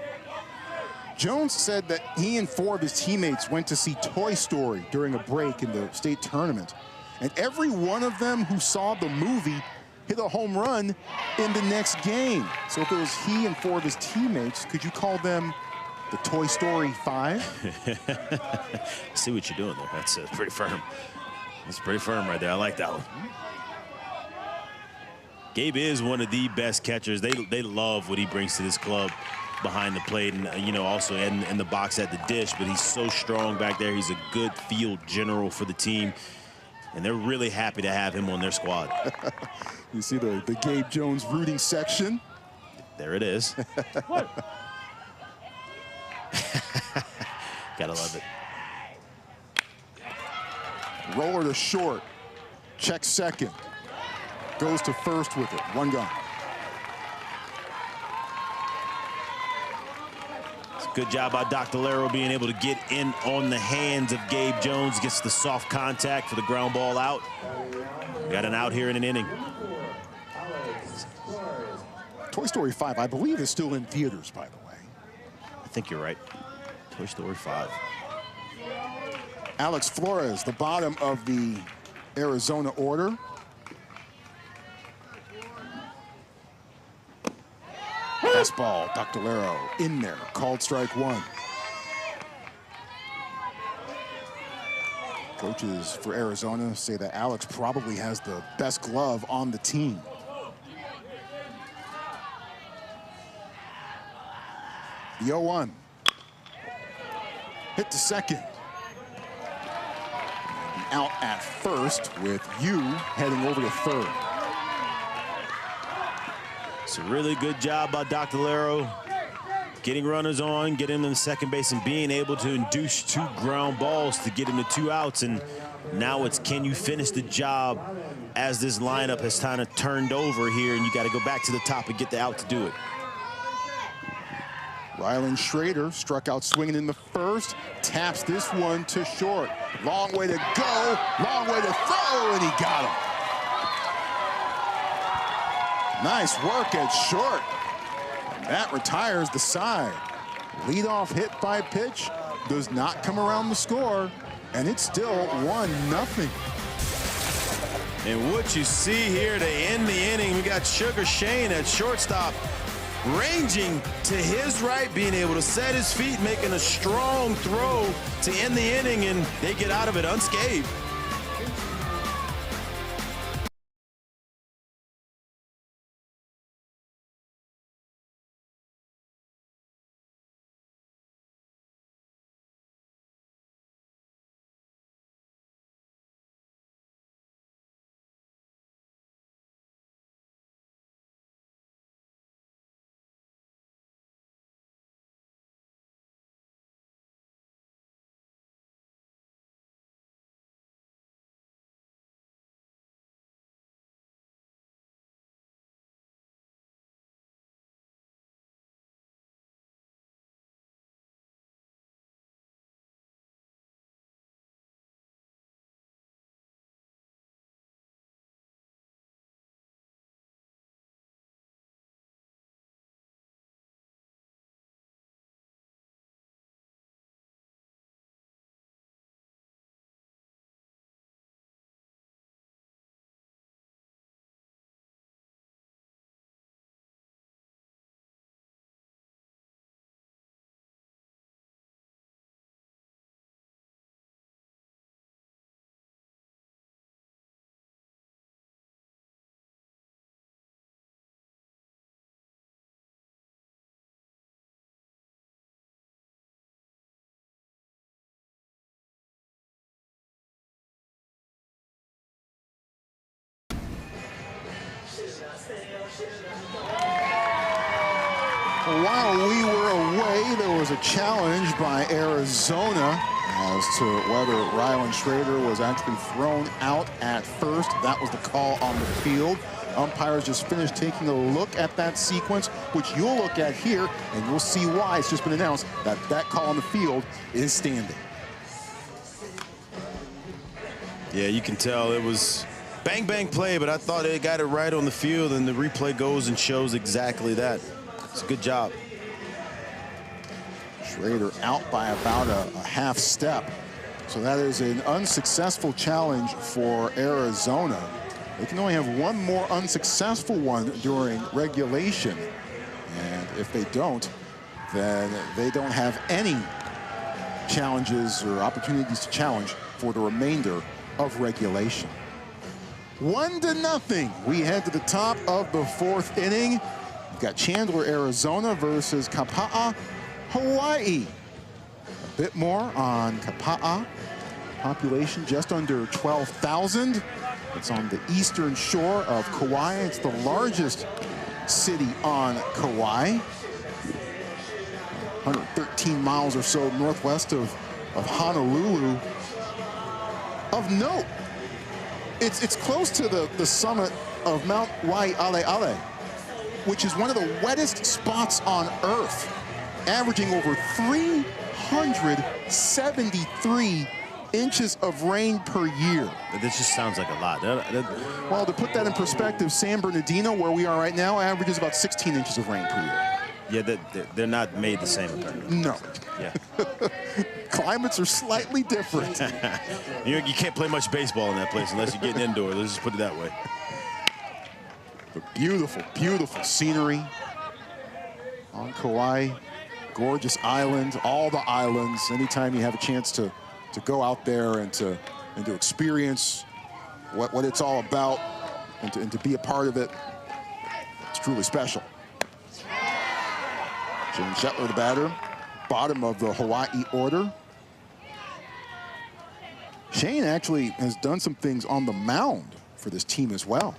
Jones said that he and 4 of his teammates went to see Toy Story during a break in the state tournament. And every one of them who saw the movie hit a home run in the next game. So if it was he and 4 of his teammates, could you call them the Toy Story 5? See what you're doing there. That's pretty firm. That's pretty firm right there. I like that one. Gabe is one of the best catchers. They love what he brings to this club behind the plate, and you know, also in the box at the dish. But he's so strong back there. He's a good field general for the team, and they're really happy to have him on their squad. You see the Gabe Jones rooting section. There it is. Gotta love it. Roller to short. Check second. Goes to first with it. 1 gone. It's a good job by Doctolero being able to get in on the hands of Gabe Jones. Gets the soft contact for the ground ball out. Got an out here in an inning. Toy Story 5, I believe, is still in theaters, by the way. I think you're right. Toy Story 5. Alex Flores, the bottom of the Arizona order. Fastball, Doctolero in there, called strike 1. Coaches for Arizona say that Alex probably has the best glove on the team. The 0-1. Hit to second. Out at first with you heading over to third. It's a really good job by Doctolero getting runners on, getting them to second base, and being able to induce 2 ground balls to get him to 2 outs. And now it's, can you finish the job as this lineup has kind of turned over here, and you got to go back to the top and get the out to do it. Rylan Schrader struck out swinging in the first, taps this one to short. Long way to go, long way to throw, and he got him. Nice work at short. And that retires the side. Leadoff hit by pitch does not come around the score, and it's still 1-0. And what you see here to end the inning, we got Sugar Shane at shortstop, ranging to his right, being able to set his feet, making a strong throw to end the inning, and they get out of it unscathed. While we were away, there was a challenge by Arizona as to whether Rylan Schrader was actually thrown out at first. That was the call on the field. Umpires just finished taking a look at that sequence, which you'll look at here, and you'll see why it's just been announced that that call on the field is standing. Yeah, you can tell it was bang, bang play, but I thought they got it right on the field, and the replay goes and shows exactly that. It's a good job. Schrader out by about a half step. So that is an unsuccessful challenge for Arizona. They can only have one more unsuccessful one during regulation. And if they don't, then they don't have any challenges or opportunities to challenge for the remainder of regulation. 1-0. We head to the top of the fourth inning. We've got Chandler, Arizona versus Kapa'a, Hawaii. A bit more on Kapa'a. Population just under 12,000. It's on the eastern shore of Kauai. It's the largest city on Kauai. 113 miles or so northwest of Honolulu. Of note, it's close to the summit of Mount Waialeale, which is one of the wettest spots on Earth, averaging over 373 inches of rain per year. This just sounds like a lot. Well, to put that in perspective, San Bernardino, where we are right now, averages about 16 inches of rain per year. Yeah, they're not made the same, apparently. No. Yeah. Climates are slightly different. You can't play much baseball in that place unless you're getting indoors. Let's just put it that way. But beautiful, beautiful scenery on Kauai. Gorgeous island, all the islands. Anytime you have a chance to go out there and to experience what it's all about and to be a part of it, it's truly special. Shane Shetler, the batter, bottom of the Hawaii order. Shane actually has done some things on the mound for this team as well.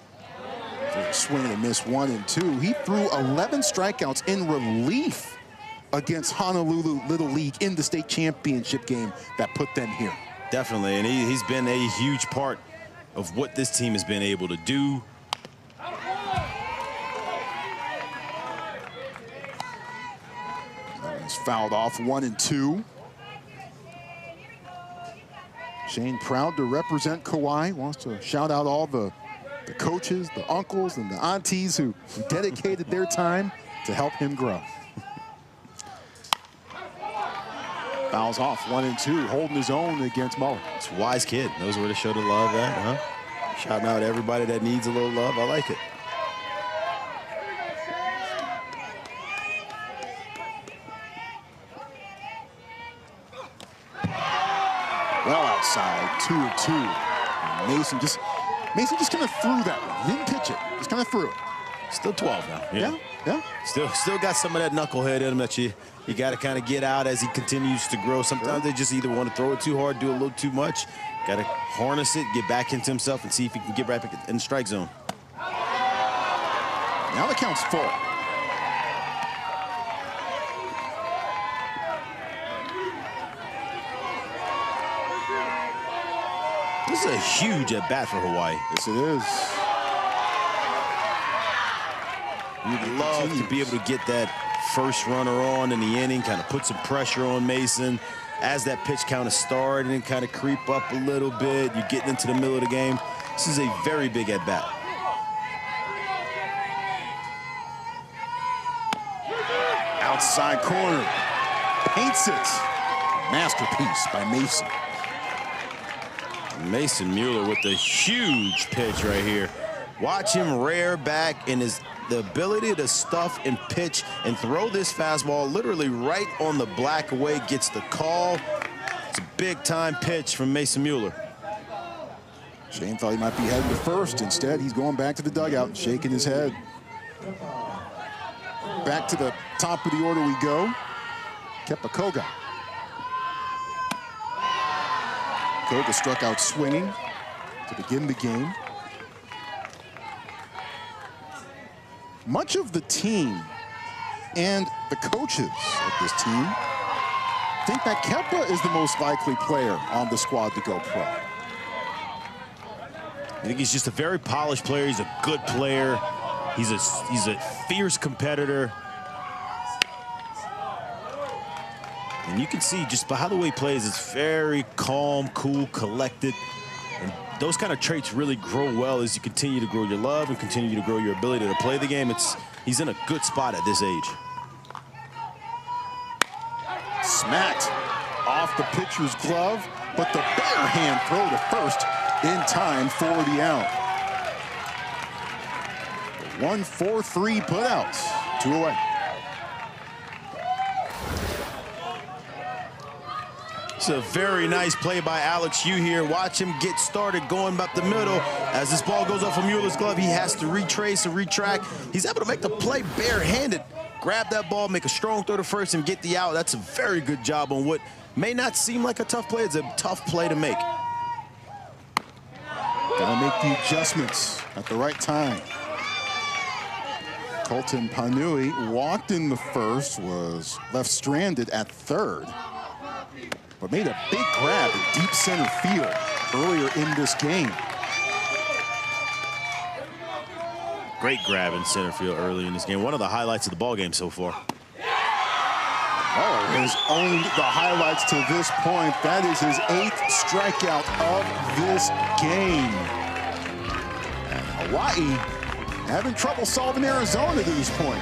Swing and a miss 1 and 2. He threw 11 strikeouts in relief against Honolulu Little League in the state championship game that put them here. Definitely, and he's been a huge part of what this team has been able to do. He's fouled off 1 and 2. Shane proud to represent Kauai, wants to shout out all the coaches, the uncles, and the aunties who dedicated their time to help him grow. Fouls off 1 and 2, holding his own against Muller. It's a wise kid, knows where to show the love at, huh? Shouting out everybody that needs a little love. I like it. Well outside, 2-2. Mason just kind of threw that one. He didn't pitch it, just kind of threw it. Still 12 now. Yeah. Still got some of that knucklehead in him that you got to kind of get out as he continues to grow. Sometimes they just either want to throw it too hard, do a little too much. Got to harness it, get back into himself, and see if he can get right back in the strike zone. Now the count's full. This is a huge at-bat for Hawaii. Yes, it is. You'd love to be able to get that first runner on in the inning, kind of put some pressure on Mason as that pitch count is starting and kind of creep up a little bit. You're getting into the middle of the game. This is a very big at-bat. Outside corner. Paints it. Masterpiece by Mason. Mason Mueller with a huge pitch right here. Watch him rear back and the ability to stuff and pitch and throw this fastball literally right on the black away, gets the call. It's a big-time pitch from Mason Mueller. Shane thought he might be heading to first. Instead, he's going back to the dugout and shaking his head. Back to the top of the order we go. Kapa'a. Koga struck out swinging to begin the game. Much of the team and the coaches of this team think that Kapa'a is the most likely player on the squad to go pro. I think he's just a very polished player. He's a good player. He's a fierce competitor. And you can see just by how the way he plays, it's very calm, cool, collected. And those kind of traits really grow well as you continue to grow your love and continue to grow your ability to play the game. He's in a good spot at this age. Smacked off the pitcher's glove, but the bare hand throw to first in time for the out. 1-4-3 putouts, 2 away. It's a very nice play by Alex Yu here. Watch him get started going up the middle. As this ball goes off of Mueller's glove, he has to retrace and retract. He's able to make the play barehanded. Grab that ball, make a strong throw to first, and get the out. That's a very good job on what may not seem like a tough play. It's a tough play to make. Gotta make the adjustments at the right time. Colton Panui walked in the first, was left stranded at third, but made a big grab in deep center field earlier in this game. Great grab in center field early in this game. One of the highlights of the ball game so far. Mueller has owned the highlights to this point. That is his 8th strikeout of this game. And Hawaii having trouble solving Arizona to this point.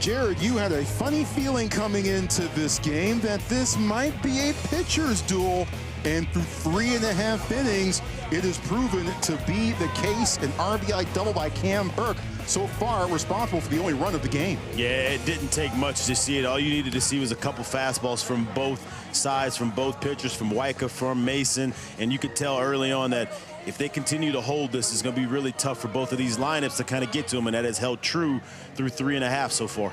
Jared, you had a funny feeling coming into this game that this might be a pitcher's duel, and through 3.5 innings, it has proven to be the case. An RBI double by Cam Burke, so far responsible for the only run of the game. Yeah, it didn't take much to see it. All you needed to see was a couple fastballs from both sides, from both pitchers, from Waika, from Mason, and you could tell early on that if they continue to hold this, it's going to be really tough for both of these lineups to kind of get to them, and that has held true through 3.5 so far.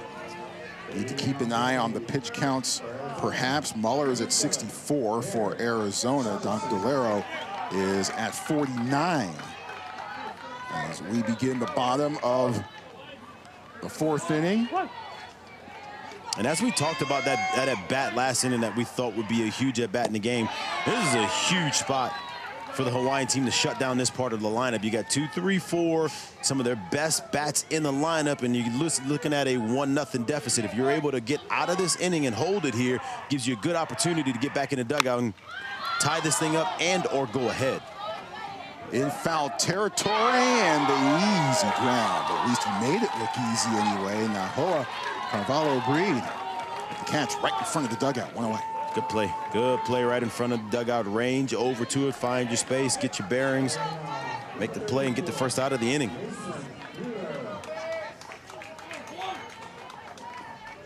Need to keep an eye on the pitch counts. Perhaps Mueller is at 64 for Arizona. Doncolero is at 49. As we begin the bottom of the 4th inning. And as we talked about that at-bat last inning that we thought would be a huge at-bat in the game, this is a huge spot for the Hawaiian team to shut down this part of the lineup. You got 2, 3, 4, some of their best bats in the lineup, and you're looking at a 1-0 deficit. If you're able to get out of this inning and hold it here, gives you a good opportunity to get back in the dugout and tie this thing up and or go ahead. In foul territory, and the easy grab. At least he made it look easy anyway. Nahoa Carvalho Breed with the catch right in front of the dugout, 1 away. Good play. Good play right in front of the dugout. Range over to it, find your space, get your bearings, make the play, and get the first out of the inning.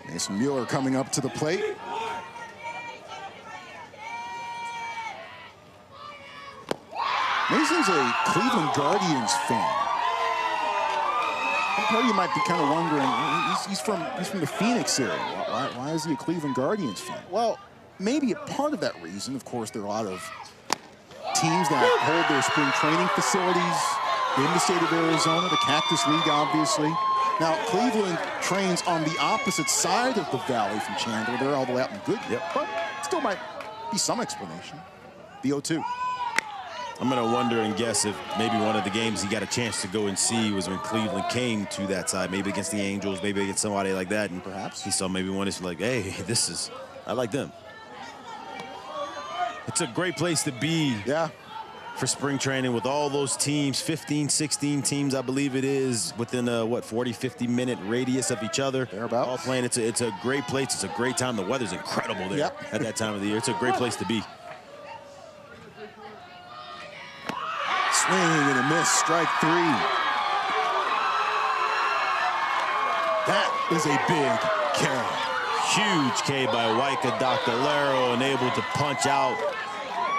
Mason Mueller coming up to the plate. Mason's a Cleveland Guardians fan. Part of you might be kind of wondering, he's from the Phoenix area. Why is he a Cleveland Guardians fan? Well, maybe a part of that reason, of course, there are a lot of teams that hold their spring training facilities in the state of Arizona, the Cactus League, obviously. Now, Cleveland trains on the opposite side of the valley from Chandler. They're all the way out in Goodyear, but still might be some explanation. The 0-2. I'm going to wonder and guess if maybe one of the games he got a chance to go and see was when Cleveland came to that side, maybe against the Angels, maybe against somebody like that. And perhaps he saw maybe one that's like, hey, I like them. It's a great place to be. Yeah. For spring training with all those teams, 15, 16 teams, I believe it is, within a, 40, 50-minute radius of each other. Thereabouts. All playing. It's a great place. It's a great time. The weather's incredible there at that time of the year. It's a great place to be. Swing and a miss, strike 3. That is a big K. Huge K by Waika Dr. Laro, and able to punch out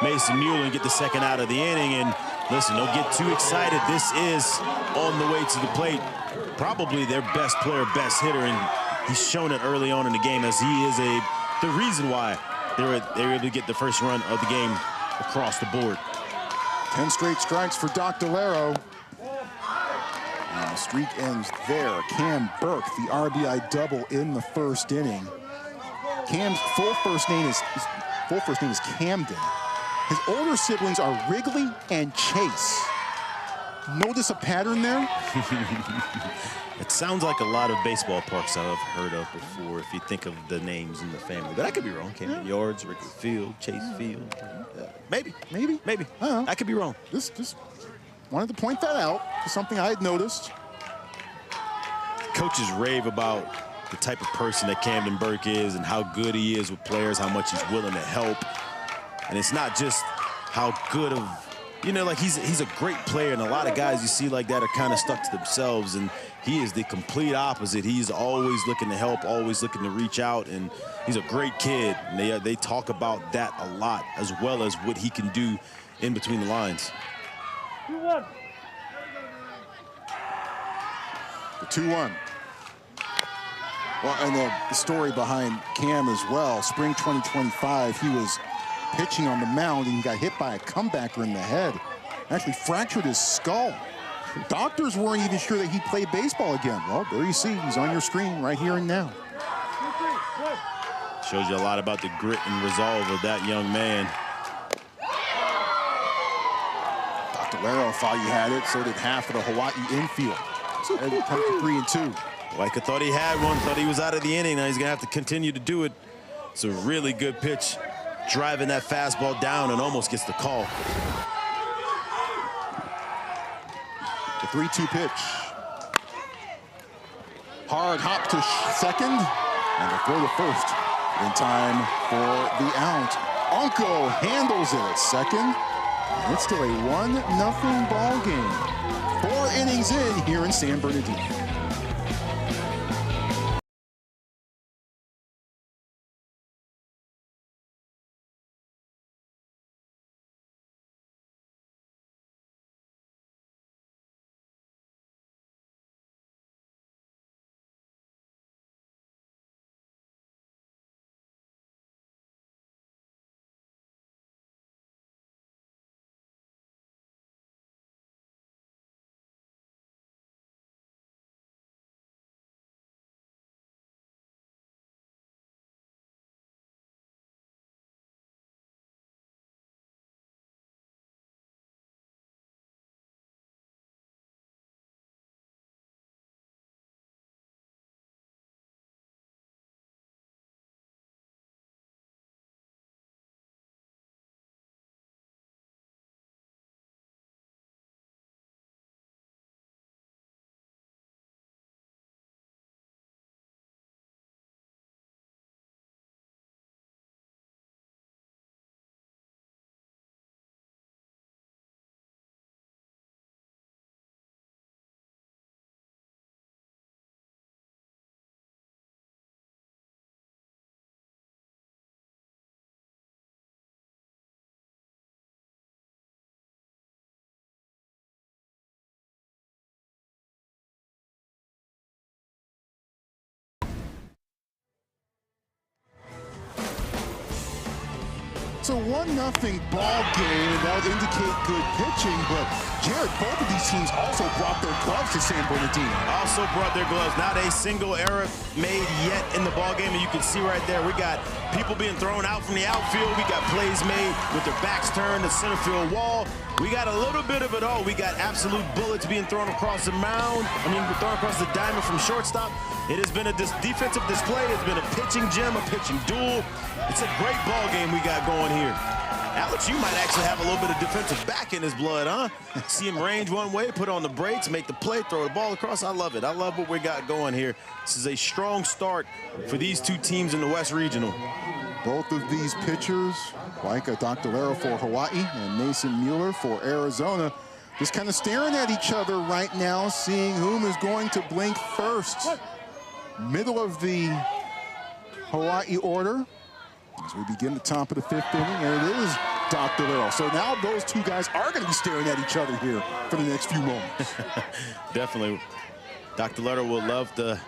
Mason Mueller and get the second out of the inning. And listen, don't get too excited. This is on the way to the plate. Probably their best player, best hitter, and he's shown it early on in the game as he is the reason why they're able to get the first run of the game across the board. 10 straight strikes for Dr. Laro. And the streak ends there. Cam Burke, the RBI double in the first inning. Cam's full first name is Camden. His older siblings are Wrigley and Chase. Notice a pattern there? It sounds like a lot of baseball parks I've heard of before if you think of the names in the family. But I could be wrong. Camden Yards, Wrigley Field, Chase Field. Maybe. I could be wrong. Just wanted to point that out. It's something I had noticed. Coaches rave about the type of person that Camden Burke is and how good he is with players, how much he's willing to help. And it's not just how good of, like he's a great player, and a lot of guys you see like that are kind of stuck to themselves, and he is the complete opposite. He's always looking to help, always looking to reach out, and he's a great kid. And they talk about that a lot, as well as what he can do in between the lines. 2-1. The 2-1. Well, and the story behind Cam as well. Spring 2025, he was pitching on the mound and he got hit by a comebacker in the head. Actually fractured his skull. Doctors weren't even sure that he'd play baseball again. Well, there you see, he's on your screen right here and now. Shows you a lot about the grit and resolve of that young man. Dr. Laro thought he had it, so did half of the Hawaii infield. So it comes to 3-2. Waika thought he had one, thought he was out of the inning. Now he's gonna have to continue to do it. It's a really good pitch, driving that fastball down and almost gets the call. The 3-2 pitch. Hard hop to second, and to throw the first in time for the out. Unco handles it at second, and it's still a 1-0 ball game. 4 innings in here in San Bernardino. It's a 1-0 ball game, and that would indicate good pitching, but Jared, both of these teams also brought their gloves to San Bernardino. Also brought their gloves. Not a single error made yet in the ball game, and you can see right there, we got people being thrown out from the outfield. We got plays made with their backs turned to center field wall. We got a little bit of it all. We got absolute bullets being thrown across the mound. Thrown across the diamond from shortstop. It has been a defensive display. It's been a pitching gem, a pitching duel. It's a great ball game we got going here. Alex, you might actually have a little bit of defensive back in his blood, huh? See him range one way, put on the brakes, make the play, throw the ball across. I love it. I love what we got going here. This is a strong start for these two teams in the West Regional. Both of these pitchers, like Dr. Lara for Hawaii and Mason Mueller for Arizona, just kind of staring at each other right now, seeing whom is going to blink first. Middle of the Hawaii order as we begin the top of the 5th inning, and it is Dr. Lara. So now those two guys are going to be staring at each other here for the next few moments. Definitely. Dr. Lara will love to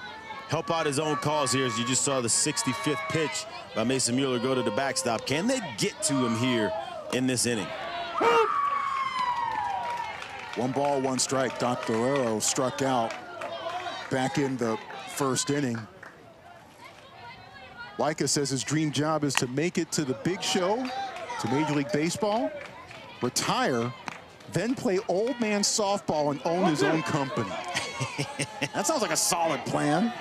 help out his own cause here, as you just saw the 65th pitch by Mason Mueller go to the backstop. Can they get to him here in this inning? 1 ball, 1 strike. Dr. Lara struck out back in the 1st inning. Laika says his dream job is to make it to the big show, to Major League Baseball, retire, then play old man softball and own his own company. That sounds like a solid plan.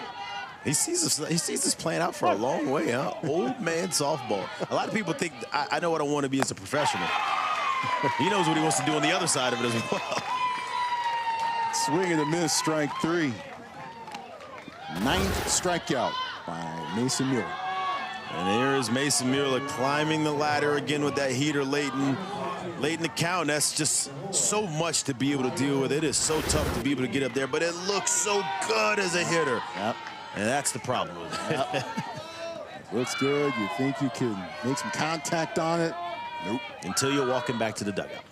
He sees this playing out for a long way, huh? Old man softball. A lot of people think, I know what I want to be as a professional. He knows what he wants to do on the other side of it as well. Swing and a miss, strike 3. 9th strikeout by Mason Mueller. And there is Mason Mueller climbing the ladder again with that heater late in the count. That's just so much to be able to deal with. It is so tough to be able to get up there, but it looks so good as a hitter. Yep. And that's the problem with it. Yep. Looks good. You think you can make some contact on it. Nope. Until you're walking back to the dugout.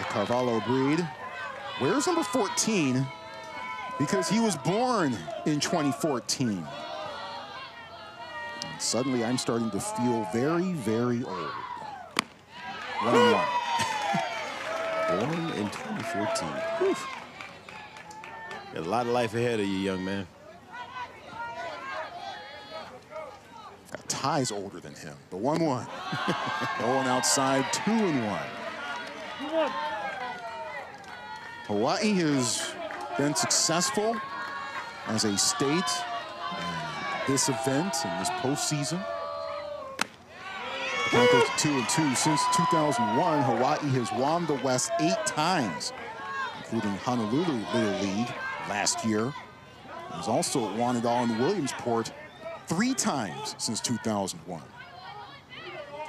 Carvalho breed. Where's number 14? Because he was born in 2014. And suddenly I'm starting to feel very, very old. 1-1. Born in 2014. Whew. Got a lot of life ahead of you, young man. Got Ty's older than him. The 1-1. Going outside, 2-1. Hawaii has been successful as a state in this event, in this postseason. Count goes to 2-2. Since 2001, Hawaii has won the West 8 times, including Honolulu Little League last year. It was also won it all in Williamsport 3 times since 2001.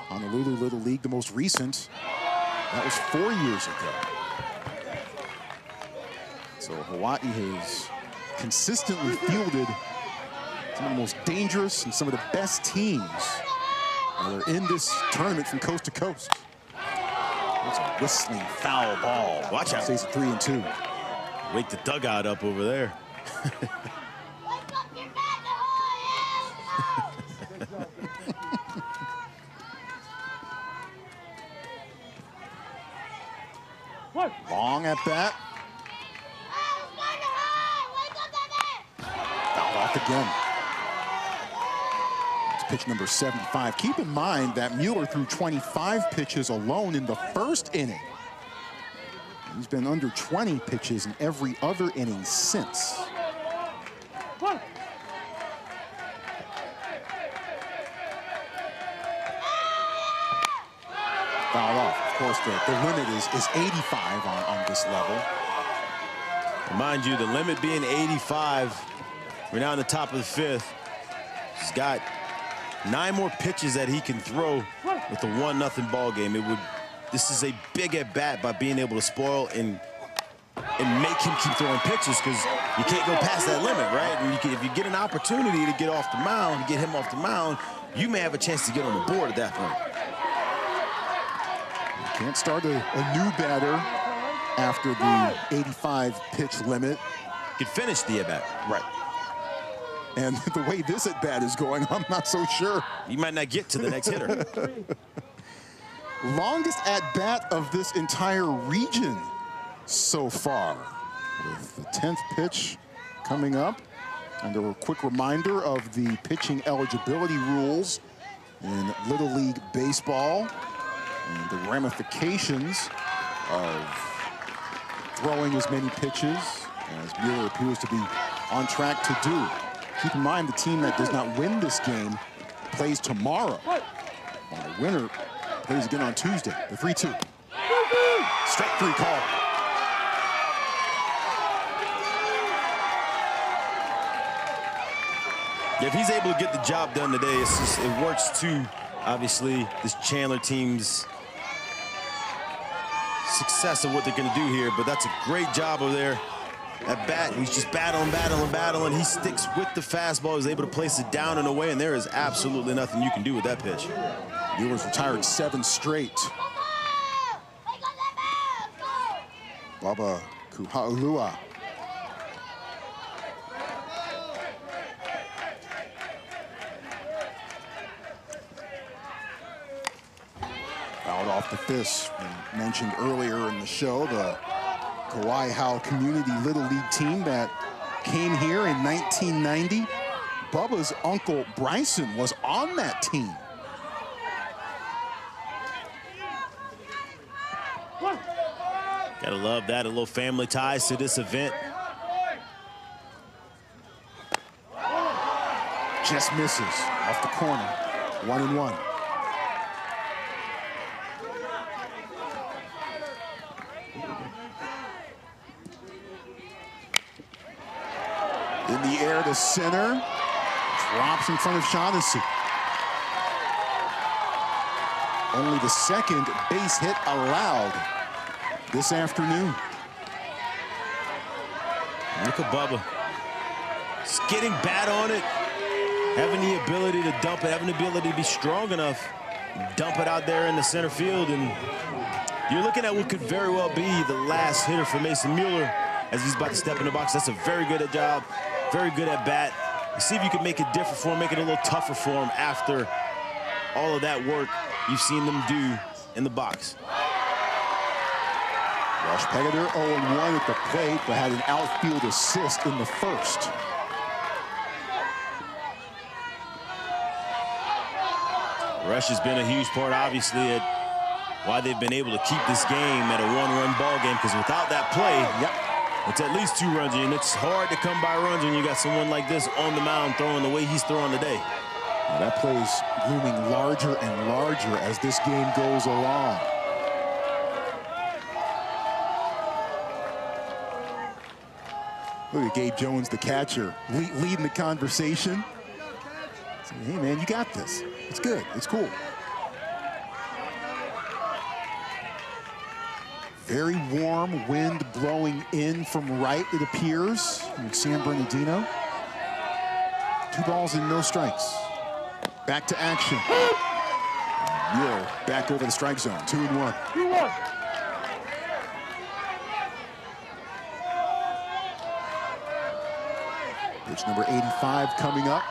Honolulu Little League, the most recent, that was 4 years ago. So Hawaii has consistently fielded some of the most dangerous and some of the best teams that are in this tournament from coast to coast. That's a whistling foul ball. Watch out. Stays at 3-2. Wake the dugout up over there. Long at bat. Fouled off again. It's pitch number 75. Keep in mind that Mueller threw 25 pitches alone in the 1st inning. He's been under 20 pitches in every other inning since. Foul off. Of course, the limit is 85 on this level. Mind you, the limit being 85, we're now in the top of the 5th. He's got 9 more pitches that he can throw with a 1-0 ball game. This is a big at bat by being able to spoil and make him keep throwing pitches, because you can't go past that limit, right? And if you get an opportunity to get off the mound, get him off the mound, you may have a chance to get on the board at that point. Can't start a new batter after the 85 pitch limit. Could finish the at bat. Right. And the way this at-bat is going, I'm not so sure. He might not get to the next hitter. Longest at-bat of this entire region so far, with the 10th pitch coming up. And a quick reminder of the pitching eligibility rules in Little League Baseball and the ramifications of throwing as many pitches as Mueller appears to be on track to do. Keep in mind, the team that does not win this game plays tomorrow, while the winner plays again on Tuesday. The 3-2. Strike 3 call. If he's able to get the job done today, it works to, obviously, this Chandler team's success of what they're going to do here. But that's a great job over there at bat. He's just battling. He sticks with the fastball. He's able to place it down and away, and there is absolutely nothing you can do with that pitch. Mueller's retired 7 straight. Kapa'a. Out off the fist. We mentioned earlier in the show the Kapa'a Community Little League team that came here in 1990. Bubba's uncle Bryson was on that team. Gotta love that, a little family ties to this event. Just misses off the corner. 1-1. In the air to center. Drops in front of Shaughnessy. Only the second base hit allowed this afternoon. Look at Bubba. Just getting bat on it. Having the ability to dump it. Having the ability to be strong enough. Dump it out there in the center field. And you're looking at what could very well be the last hitter for Mason Mueller as he's about to step in the box. That's a very good job. Very good at bat. See if you can make it different for him, make it a little tougher for him after all of that work you've seen them do in the box. Josh Pegader 0-1 at the plate, but had an outfield assist in the first. Rush has been a huge part, obviously, at why they've been able to keep this game at a one-run ball game, because without that play, it's at least 2 runs, and it's hard to come by runs when you got someone like this on the mound throwing the way he's throwing today. Now that play's looming larger and larger as this game goes along. Look at Gabe Jones, the catcher, leading the conversation. Saying, hey, man, you got this. It's good. It's cool. Very warm wind blowing in from right, it appears, in San Bernardino. 2 balls and no strikes. Back to action. Mueller back over the strike zone. 2-1. 2-1. Pitch number 85 coming up.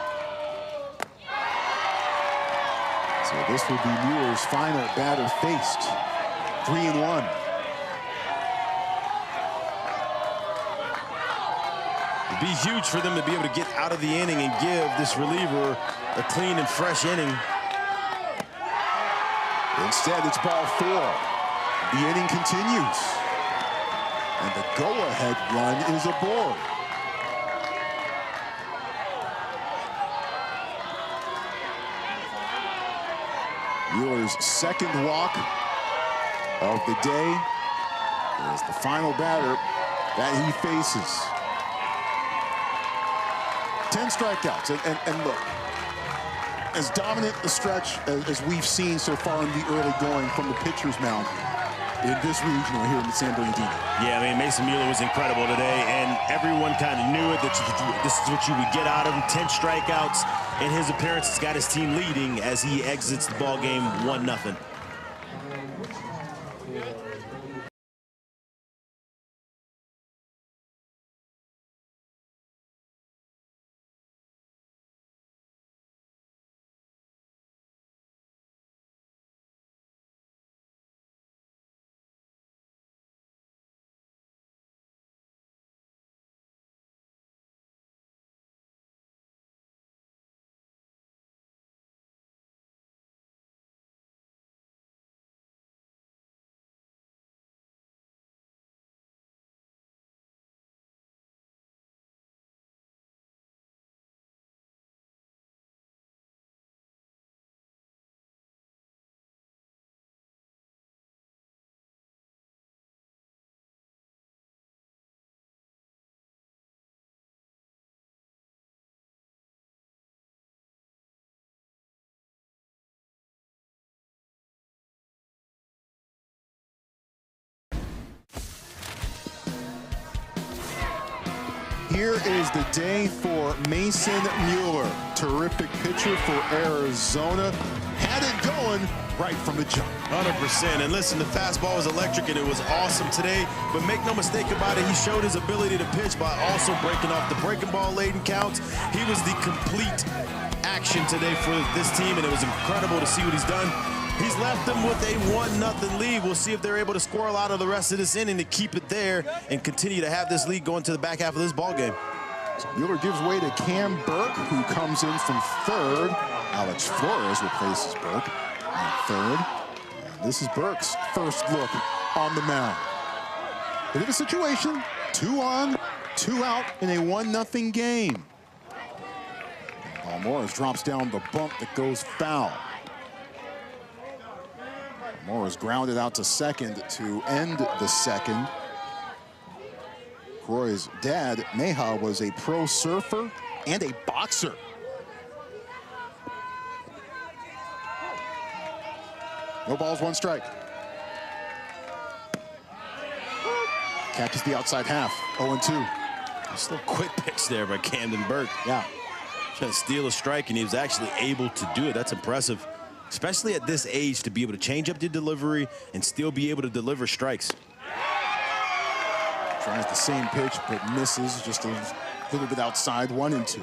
So this will be Mueller's final batter faced. 3-1. It'd be huge for them to be able to get out of the inning and give this reliever a clean and fresh inning. Instead, it's ball 4. The inning continues. And the go-ahead run is aboard. Mueller's second walk of the day is the final batter that he faces. 10 strikeouts, and look, as dominant a stretch as we've seen so far in the early going from the pitcher's mound in this regional here in the San Bernardino. Yeah, I mean, Mason Mueller was incredible today, and everyone kind of knew it, that this is what you would get out of him. 10 strikeouts in his appearance has got his team leading as he exits the ball game 1-0. here is the day for Mason Mueller. Terrific pitcher for Arizona. Had it going right from the jump. 100%. And listen, the fastball was electric and it was awesome today. But make no mistake about it, he showed his ability to pitch by also breaking off the breaking ball late in counts. He was the complete action today for this team, and it was incredible to see what he's done. He's left them with a 1-0 lead. We'll see if they're able to squirrel out of the rest of this inning to keep it there and continue to have this lead going to the back half of this ball game. So Mueller gives way to Cam Burke, who comes in from third. Alex Flores replaces Burke at third. And this is Burke's first look on the mound. Bit of a situation, 2 on, 2 out in a 1-0 game. Morris drops down the bump that goes foul. Morris grounded out to second to end the second. Croy's dad, Meha, was a pro surfer and a boxer. No balls, 1 strike. Catches the outside half, 0-2. Just a little quick pitch there by Camden Burke. Yeah. Trying to steal a strike, and he was actually able to do it. That's impressive, especially at this age, to be able to change up the delivery and still be able to deliver strikes. Tries the same pitch, but misses just a little bit outside, 1-2.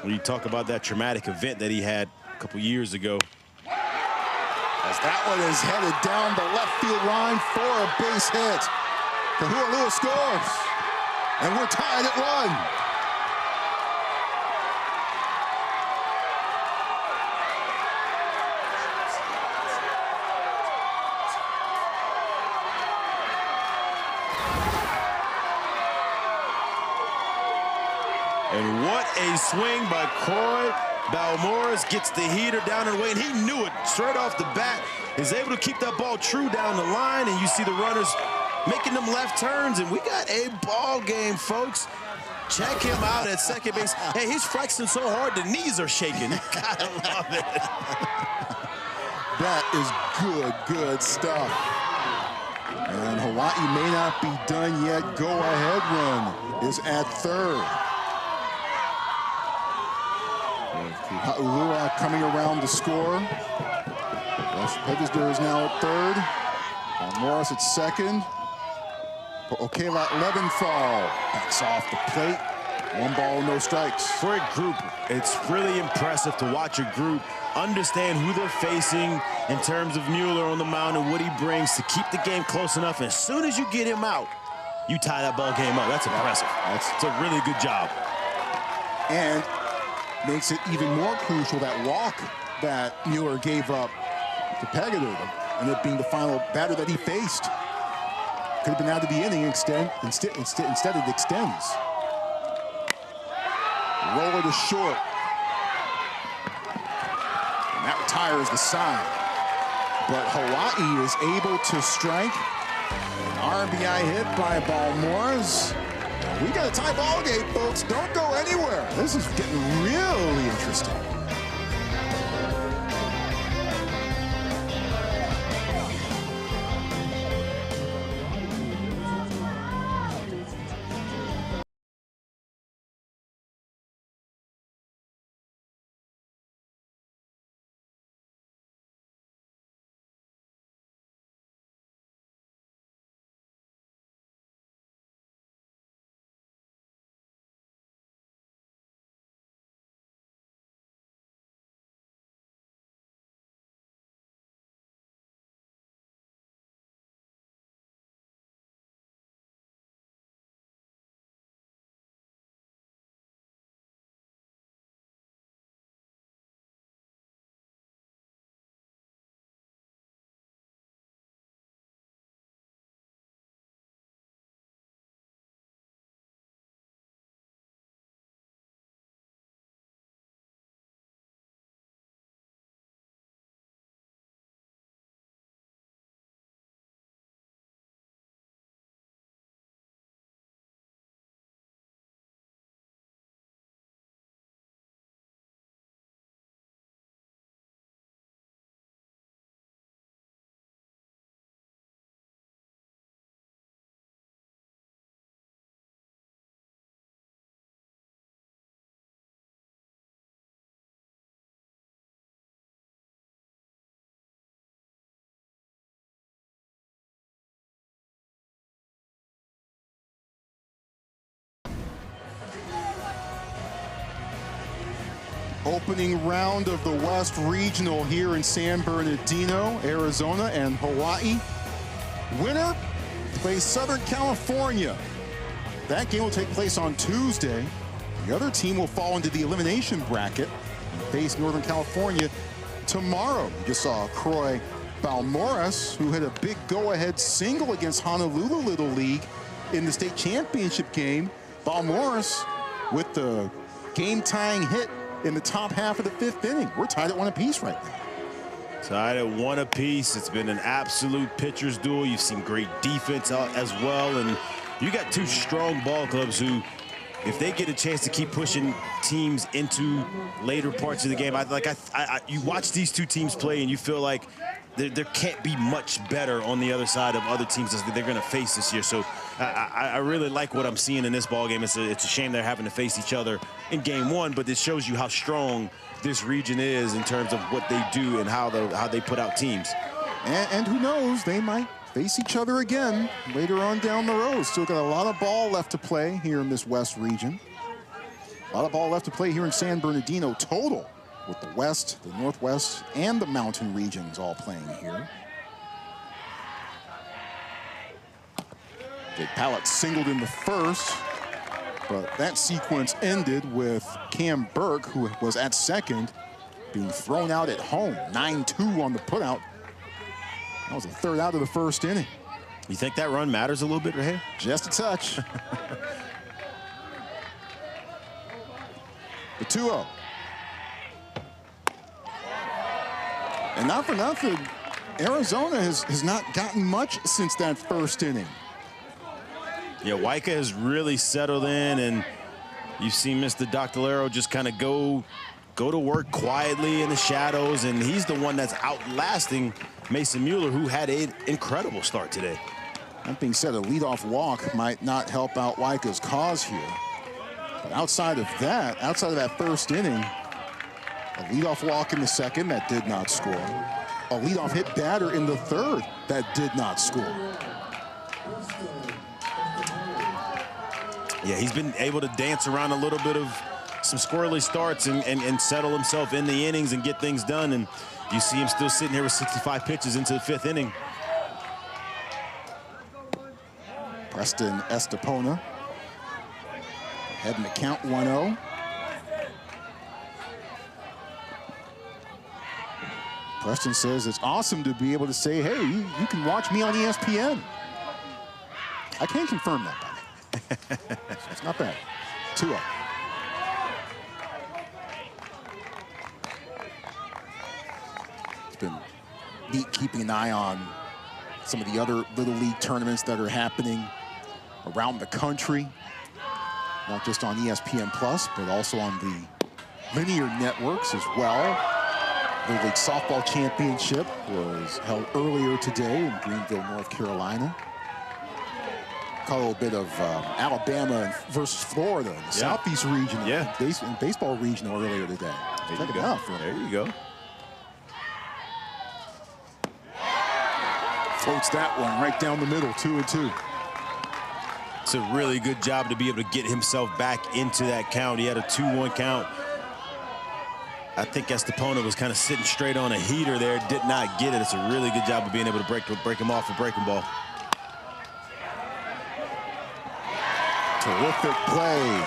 When you talk about that traumatic event that he had a couple years ago. As that one is headed down the left field line for a base hit. Kahua Lewis scores, and we're tied at 1. And what a swing by Croy. Balmores gets the heater down and away, and he knew it straight off the bat. Is able to keep that ball true down the line, and you see the runners making them left turns, and we got a ball game, folks. Check him out at second base. Hey, he's flexing so hard the knees are shaking. You gotta love it. That is good stuff. And Hawaii may not be done yet. Go-ahead run is at third. Ha'ulua coming around to score. Pegisder is now at third. Morris at second. Okela Leventhal backs off the plate. 1 ball, no strikes. For a group, it's really impressive to watch a group understand who they're facing in terms of Mueller on the mound and what he brings to keep the game close enough. And as soon as you get him out, you tie that ball game up. That's impressive. It's a really good job. And makes it even more crucial that walk that Mueller gave up to Pegisder, and it being the final batter that he faced. Could have been out of the inning. Instead it extends. Roller to short. And that retires the side. But Hawaii is able to strike. An RBI hit by Balmores. We got a tie ball game, folks. Don't go anywhere. This is getting really interesting. Opening round of the West Regional here in San Bernardino, Arizona and Hawaii. Winner plays Southern California. That game will take place on Tuesday. The other team will fall into the elimination bracket and face Northern California tomorrow. You just saw Croy Balmores, who hit a big go-ahead single against Honolulu Little League in the state championship game. Balmores with the game-tying hit in the top half of the 5th inning. We're tied at 1 apiece right now. Tied at 1 apiece. It's been an absolute pitcher's duel. You've seen great defense out as well, and you got two strong ball clubs who, if they get a chance to keep pushing teams into later parts of the game, you watch these two teams play and you feel like there can't be much better on the other side of other teams that they're going to face this year. So I really like what I'm seeing in this ball game. It's a shame they're having to face each other in game 1, but it shows you how strong this region is in terms of what they do and how they put out teams. And who knows, they might face each other again later on down the road. Still got a lot of ball left to play here in this West region. A lot of ball left to play here in San Bernardino total, with the West, the Northwest, and the Mountain regions all playing here. Jake Pallett singled in the first, but that sequence ended with Cam Burke, who was at second, being thrown out at home. 9-2 on the putout. That was the 3rd out of the 1st inning. You think that run matters a little bit, Raheel? Just a touch. The 2-0. And not for nothing, Arizona has not gotten much since that 1st inning. Yeah, Waika has really settled in, and you've seen Mr. Doctolero just kind of go to work quietly in the shadows, and he's the one that's outlasting Mason Mueller, who had an incredible start today. That being said, a leadoff walk might not help out Waika's cause here. But outside of that 1st inning, a leadoff walk in the 2nd that did not score. A leadoff hit batter in the 3rd that did not score. Yeah, he's been able to dance around a little bit of some squirrely starts and settle himself in the innings and get things done. And you see him still sitting here with 65 pitches into the 5th inning. Preston Estepona heading to count 1-0. Preston says it's awesome to be able to say, hey, you can watch me on ESPN. I can confirm that, by the way. It's not bad. 2-0. It's been neat keeping an eye on some of the other Little League tournaments that are happening around the country, not just on ESPN Plus, but also on the linear networks as well. The Little League Softball Championship was held earlier today in Greenville, North Carolina. Caught a little bit of Alabama versus Florida in the Southeast region, and baseball regional earlier today. Check it out. There you go. Floats that one right down the middle, 2-2. It's a really good job to be able to get himself back into that count. He had a 2-1 count. I think Estepona was kind of sitting straight on a heater there, did not get it. It's a really good job of being able to break him off a breaking ball. Terrific play.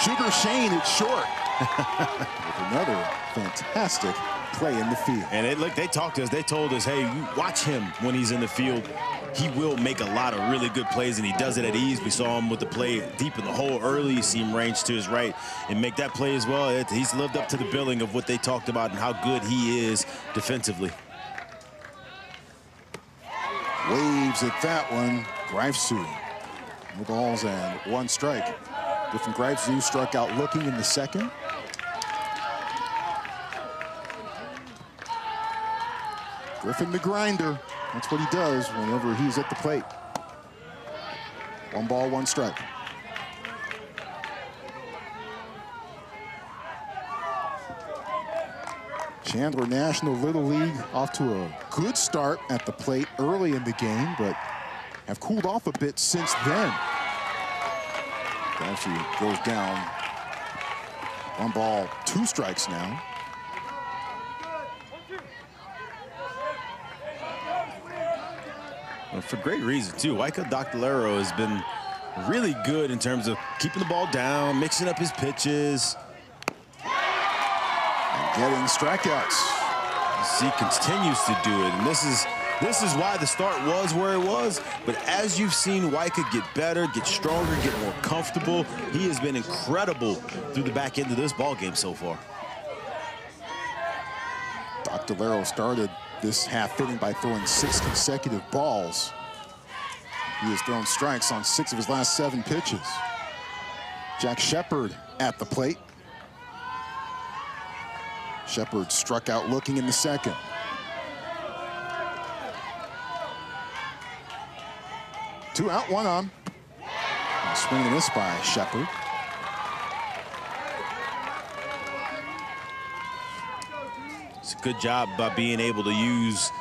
Sugar Shane, it's short. With another fantastic play in the field. And they talked to us. They told us, hey, watch him when he's in the field. He will make a lot of really good plays, and he does it at ease. We saw him with the play deep in the hole early. You see him range to his right and make that play as well. He's lived up to the billing of what they talked about and how good he is defensively. Waves at that one. Greifszu. No balls and 1 strike. Griffin Greifszu struck out looking in the 2nd. Griffin the grinder. That's what he does whenever he's at the plate. 1 ball, 1 strike. Chandler National Little League off to a good start at the plate early in the game, but have cooled off a bit since then. Actually goes down 1 ball, 2 strikes now. Well, for great reason, too. Waika Doctolero has been really good in terms of keeping the ball down, mixing up his pitches. And getting strikeouts. He continues to do it, and this is why the start was where it was. But as you've seen Waika get better, get stronger, get more comfortable, he has been incredible through the back end of this ball game so far. Doctolero started this half inning by throwing 6 consecutive balls. He has thrown strikes on 6 of his last 7 pitches. Jack Shepard at the plate. Shepard struck out looking in the second. Two out, 1 on. And swing and miss by Shepard. It's a good job by being able to use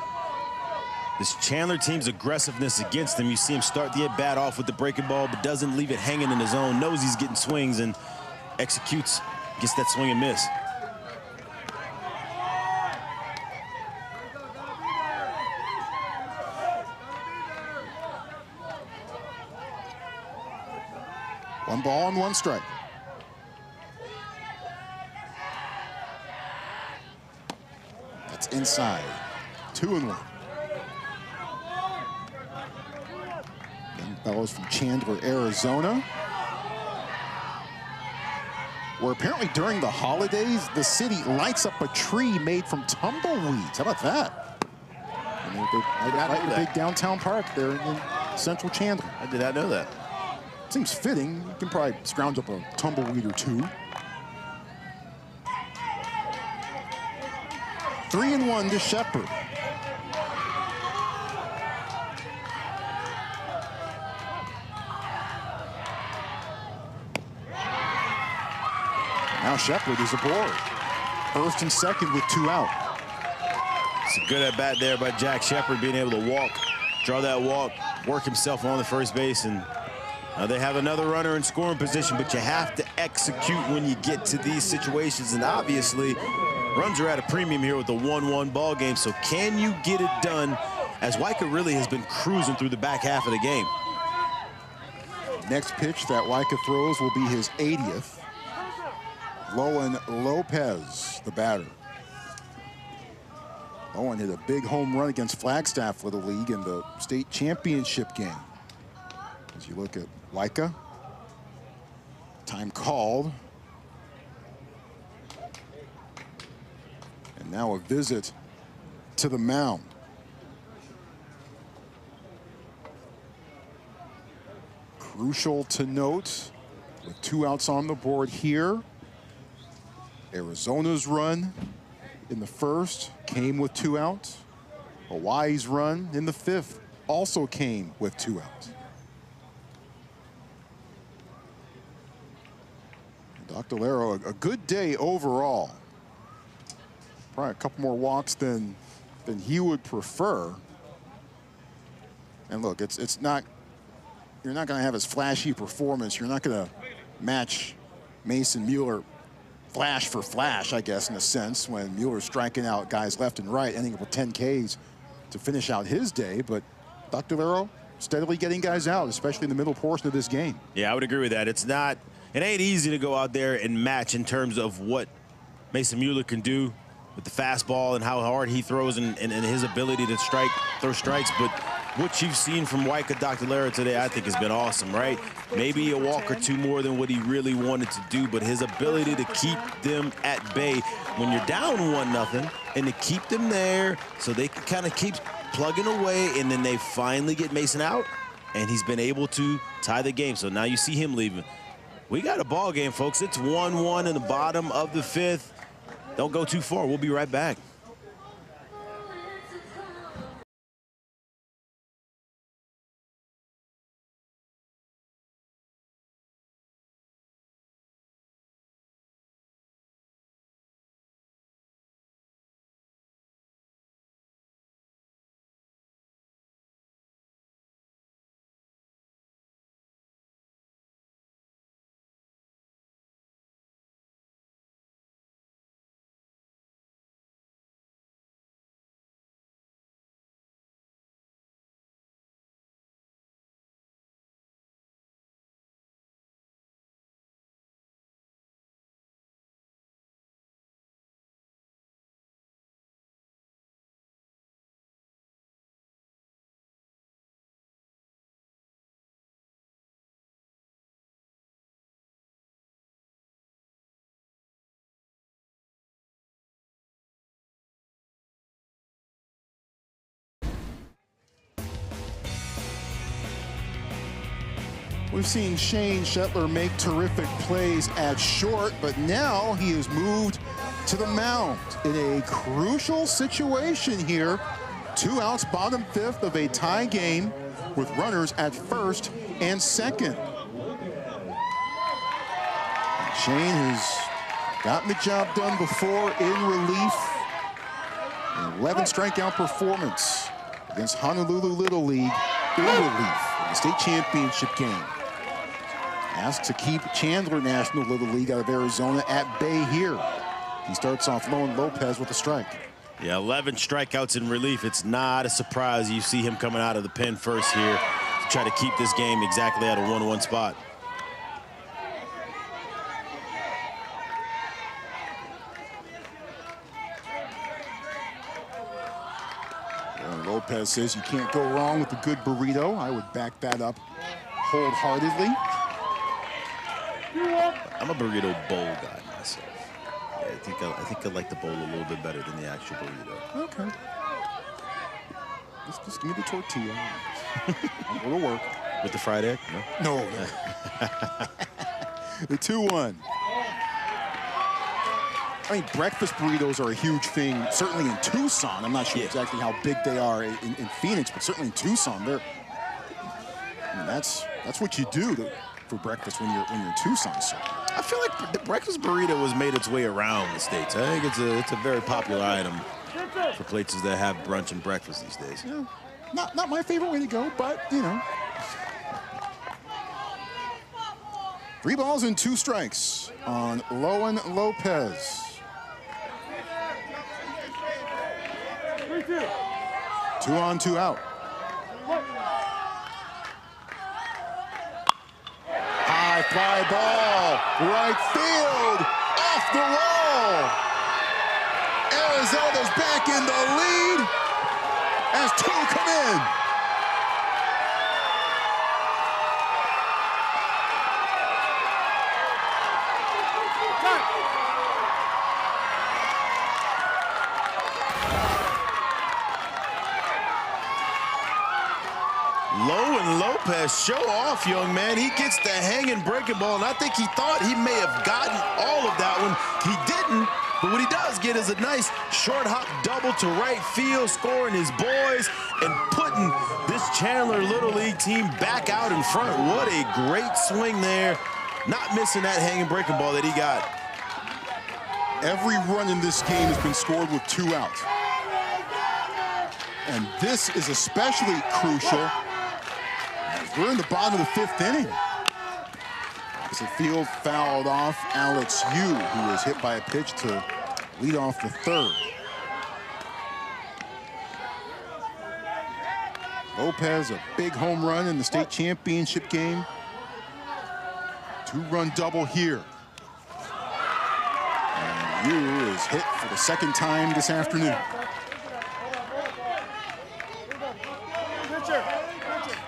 this Chandler team's aggressiveness against him. You see him start the at-bat off with the breaking ball, but doesn't leave it hanging in his zone, knows he's getting swings, and executes, gets that swing and miss. One ball and 1 strike. That's inside. 2-1. Young fellows from Chandler, Arizona. Where apparently during the holidays, the city lights up a tree made from tumbleweeds. How about that? Right in the big downtown park there in central Chandler. I did not know that. Seems fitting. You can probably scrounge up a tumbleweed or 2. 3-1 to Shepard. Now Shepard is aboard. First and second with 2 out. It's a good at-bat there by Jack Shepard, being able to walk, draw that walk, work himself on the first base, and they have another runner in scoring position, but you have to execute when you get to these situations, and obviously runs are at a premium here with the 1-1 ball game. So can you get it done, as Waika really has been cruising through the back half of the game? Next pitch that Waika throws will be his 80th. Loan Lopez, the batter. Owen hit a big home run against Flagstaff for the league in the state championship game. As you look at Waika, time called. And now a visit to the mound. Crucial to note, with 2 outs on the board here, Arizona's run in the first came with 2 outs. Hawaii's run in the 5th also came with 2 outs. Doctolero, a good day overall. Probably a couple more walks than he would prefer. And look, it's not, you're not going to have his flashy performance. You're not going to match Mason Mueller flash for flash, I guess, in a sense, when Mueller's striking out guys left and right, ending up with 10 Ks to finish out his day. But Doctolero steadily getting guys out, especially in the middle portion of this game. Yeah, I would agree with that. It ain't easy to go out there and match in terms of what Mason Mueller can do with the fastball and how hard he throws and his ability to throw strikes. But what you've seen from Waika Doctolero today, I think, has been awesome, right? Maybe a walk or 2 more than what he really wanted to do, but his ability to keep them at bay when you're down 1-0 and to keep them there so they can kind of keep plugging away, and then they finally get Mason out, and he's been able to tie the game. So now you see him leaving. We got a ball game, folks. It's 1-1 in the bottom of the 5th. Don't go too far. We'll be right back. We've seen Shane Chandler make terrific plays at short, but now he has moved to the mound in a crucial situation here. 2 outs, bottom 5th of a tie game with runners at first and second. Shane has gotten the job done before in relief. An 11 strikeout performance against Honolulu Little League in relief in the state championship game. Asked to keep Chandler National Little League out of Arizona at bay here. He starts off Lowen Lopez with a strike. Yeah, 11 strikeouts in relief. It's not a surprise you see him coming out of the pen first here to try to keep this game exactly at a 1-1 spot. Lopez says you can't go wrong with a good burrito. I would back that up wholeheartedly. I'm a burrito bowl guy myself. Yeah, I think I like the bowl a little bit better than the actual burrito. Okay. Just give me the tortilla. I'm going to work. With the fried egg? No. No. The 2-1. I mean, breakfast burritos are a huge thing, certainly in Tucson. I'm not sure exactly how big they are in Phoenix, but certainly in Tucson, I mean, that's what you do for breakfast when you're in Tucson. So I feel like the breakfast burrito has made its way around the States. I think it's a very popular item for places that have brunch and breakfast these days. Yeah, not my favorite way to go, but, you know. 3 balls and 2 strikes on Lowen Lopez. 2 on, 2 out. High fly ball, right field, off the wall. Arizona's back in the lead as 2 come in. Lowen Lopez, show off, young man. He gets the hanging breaking ball, and I think he thought he may have gotten all of that one. He didn't, but what he does get is a nice short hop double to right field, scoring his boys and putting this Chandler Little League team back out in front. What a great swing there. Not missing that hanging breaking ball that he got. Every run in this game has been scored with 2 outs. And this is especially crucial. We're in the bottom of the 5th inning. Opposite field fouled off Alex Yu, who was hit by a pitch to lead off the 3rd. Lopez, a big home run in the state championship game. 2-run double here. And Yu is hit for the 2nd time this afternoon.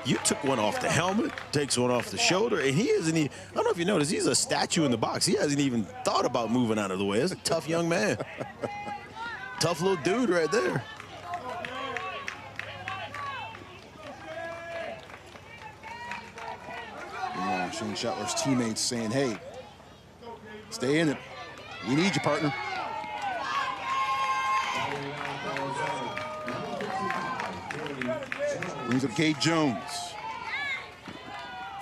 You took one off the helmet, takes one off the shoulder, and he isn't even, I don't know if you noticed, he's a statue in the box. He hasn't even thought about moving out of the way. That's a tough young man. Tough little dude right there. Yeah, Shane Chandler's teammates saying, hey, stay in it. We need you, partner. Brings up Gabe Jones.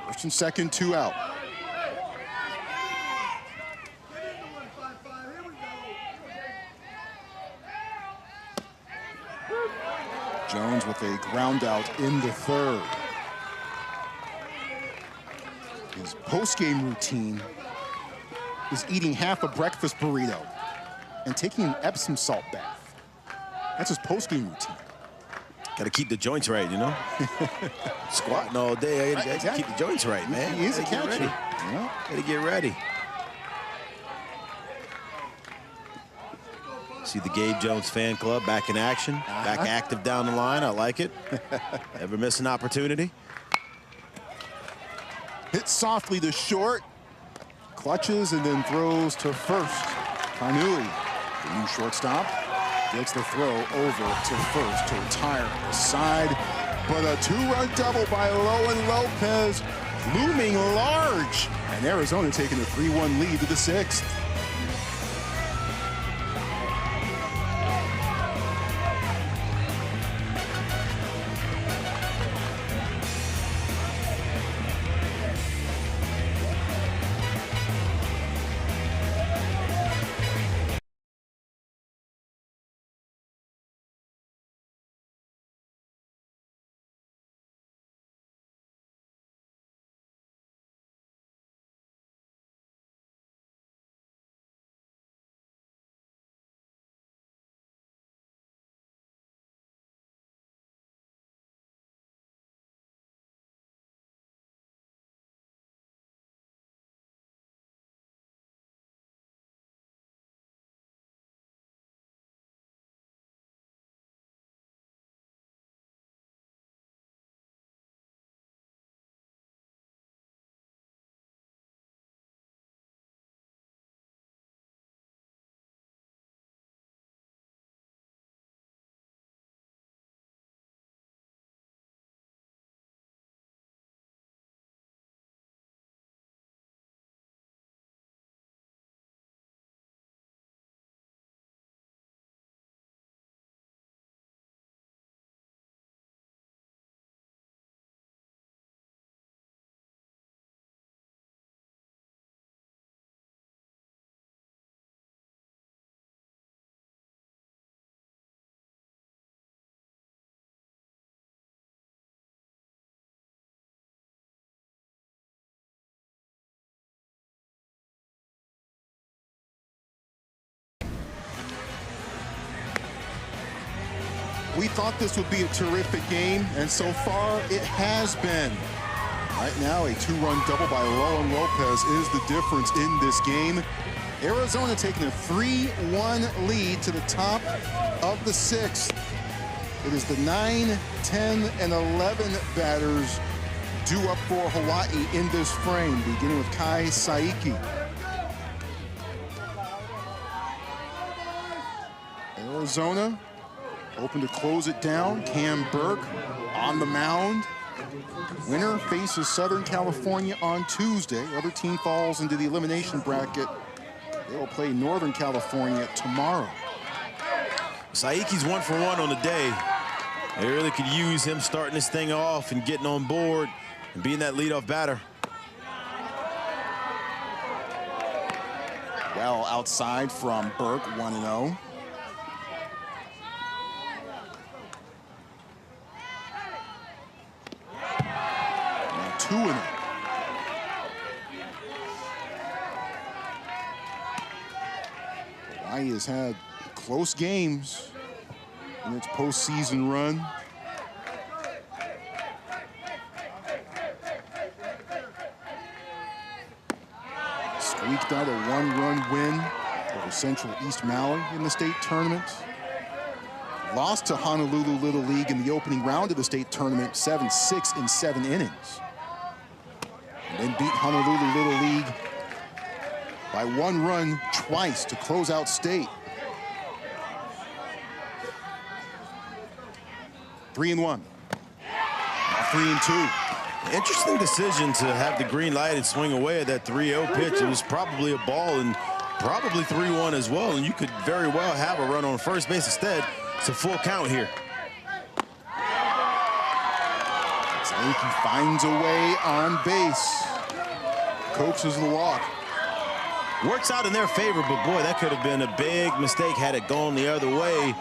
1st and 2nd, 2 out. Jones with a ground out in the 3rd. His post-game routine is eating half a breakfast burrito and taking an Epsom salt bath. That's his post-game routine. Got to keep the joints right, you know? Squatting all day, I got to keep the joints right, man. He is a catcher. Got to get ready. See the Gabe Jones fan club back in action, back active down the line. I like it. Ever miss an opportunity? Hits softly to short, clutches, and then throws to first. Kanui, the new shortstop, gets the throw over to first to retire the side. But a 2-run double by Lowen Lopez looming large. And Arizona taking a 3-1 lead to the 6th. We thought this would be a terrific game, and so far it has been. Right now, a 2-run double by Lowen Lopez is the difference in this game. Arizona taking a 3-1 lead to the top of the 6th. It is the 9, 10, and 11 batters due up for Hawaii in this frame, beginning with Kai Saiki. Arizona hoping to close it down. Cam Burke on the mound. Winner faces Southern California on Tuesday. Other team falls into the elimination bracket. They will play Northern California tomorrow. Saiki's 1 for 1 on the day. They really could use him starting this thing off and getting on board and being that leadoff batter. Well outside from Burke, 1-0. Now 2-0. Hawaii has had close games in its postseason run. Squeaked out a 1-run win over Central East Maui in the state tournament. Lost to Honolulu Little League in the opening round of the state tournament, 7-6 in 7 innings. And then beat Honolulu Little League by 1 run twice to close out state. 3-1. Now 3-2. Interesting decision to have the green light and swing away at that 3-0 pitch. It was probably a ball and probably 3-1 as well, and you could very well have a run on first base instead. It's a full count here. Saiki finds a way on base. Coaxes the walk. Works out in their favor, but boy, that could have been a big mistake had it gone the other way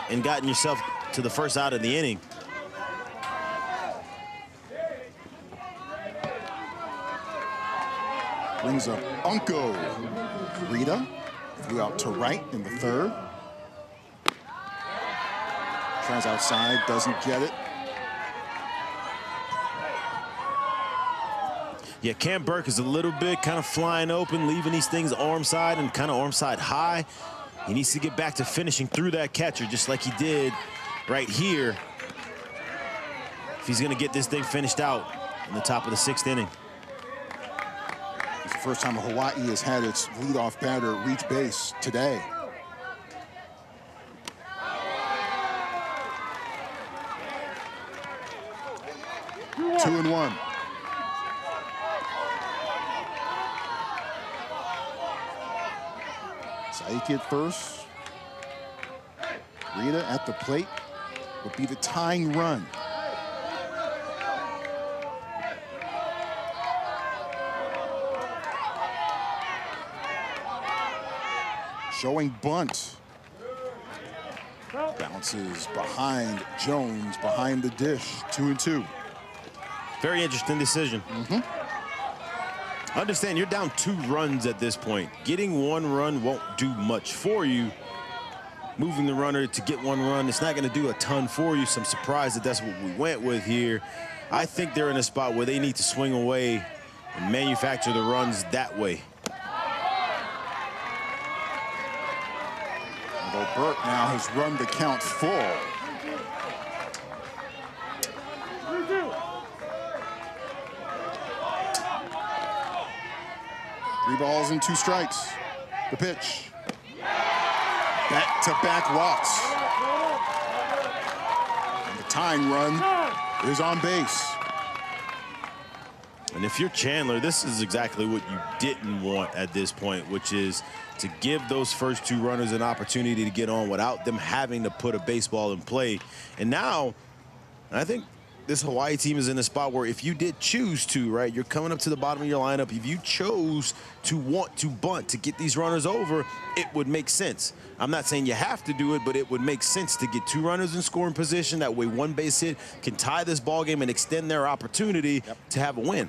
and gotten yourself to the first out of the inning. Brings up Unco. Rita flew out to right in the 3rd. Tries outside, doesn't get it. Yeah, Cam Burke is a little bit kind of flying open, leaving these things arm side and kind of arm side high. He needs to get back to finishing through that catcher just like he did right here if he's going to get this thing finished out in the top of the 6th inning. It's the first time Hawaii has had its leadoff batter reach base today. Two and one. Saiki at first. Rita at the plate would be the tying run. Showing bunt. Bounces behind Jones, behind the dish, 2-2. Very interesting decision. Understand, you're down 2 runs at this point. Getting 1 run won't do much for you. Moving the runner to get 1 run, it's not going to do a ton for you. So I'm surprised that that's what we went with here. I think they're in a spot where they need to swing away and manufacture the runs that way. Although Burke now has run the count full. 3-2. 3 balls and 2 strikes. The pitch. Back-to-back walks. And the tying run is on base. And if you're Chandler, this is exactly what you didn't want at this point, which is to give those first 2 runners an opportunity to get on without them having to put a baseball in play. And now, I think this Hawaii team is in a spot where if you did choose to, right, you're coming up to the bottom of your lineup. If you chose to want to bunt to get these runners over, it would make sense. I'm not saying you have to do it, but it would make sense to get 2 runners in scoring position. That way 1 base hit can tie this ball game and extend their opportunity to have a win.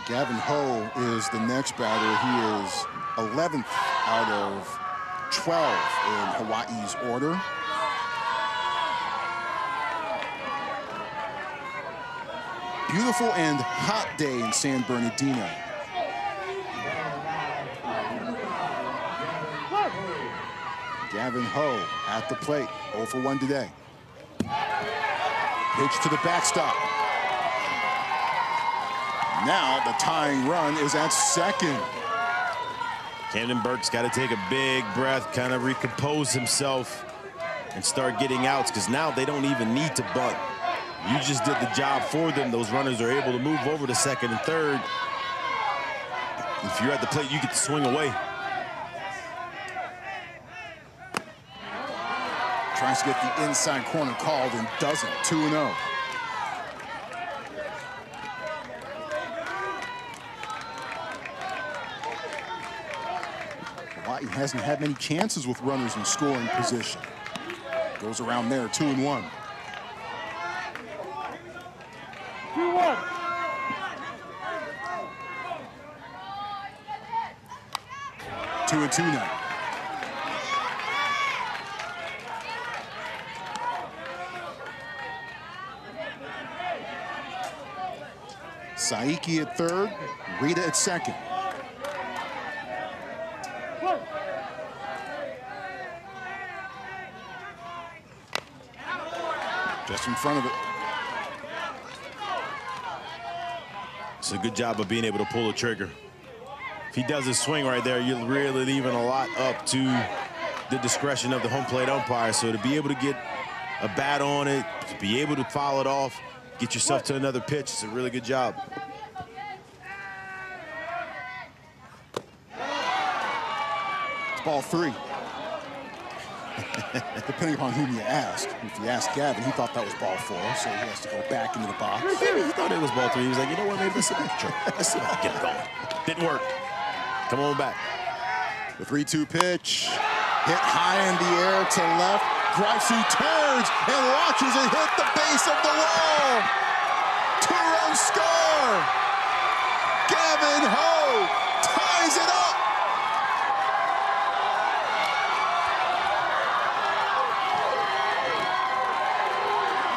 Gavin Ho is the next batter. He is 11th out of 12 in Hawaii's order. Beautiful and hot day in San Bernardino. Gavin Ho at the plate, 0 for 1 today. Pitch to the backstop. Now the tying run is at second. Camden Burke's got to take a big breath, kind of recompose himself and start getting outs, because now they don't even need to bunt. You just did the job for them. Those runners are able to move over to second and third. If you're at the plate, you get to swing away. Tries to get the inside corner called and doesn't. 2-0. Hawaii hasn't had many chances with runners in scoring position. Goes around there, 2-1. 2-1. 2-2 now. Saiki at third, Rita at second. Just in front of it. It's a good job of being able to pull the trigger. If he does his swing right there, you're really leaving a lot up to the discretion of the home plate umpire. So to be able to get a bat on it, to be able to foul it off, get yourself to another pitch, it's a really good job. It's ball 3. Depending upon whom you ask. If you ask Gavin, he thought that was ball 4, so he has to go back into the box. Maybe he thought it was ball 3. He was like, you know what, maybe let's see if I can get it going. Didn't work. Come on back. The 3-2 pitch, hit high in the air to left. Grice turns and watches it hit the base of the wall. 2-run score. Gavin Ho ties it up.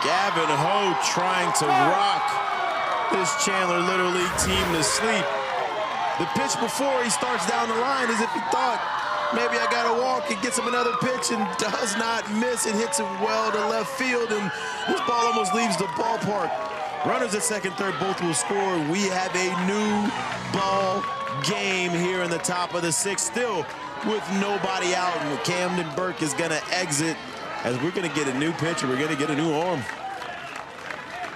Gavin Ho trying to rock this Chandler Little League team to sleep. The pitch before he starts down the line as if he thought, maybe I got to walk and get him another pitch, and does not miss. It hits him well to left field, and this ball almost leaves the ballpark. Runners at second, third, both will score. We have a new ball game here in the top of the 6th, still with nobody out, and Camden Burke is going to exit as we're going to get a new pitcher. We're going to get a new arm.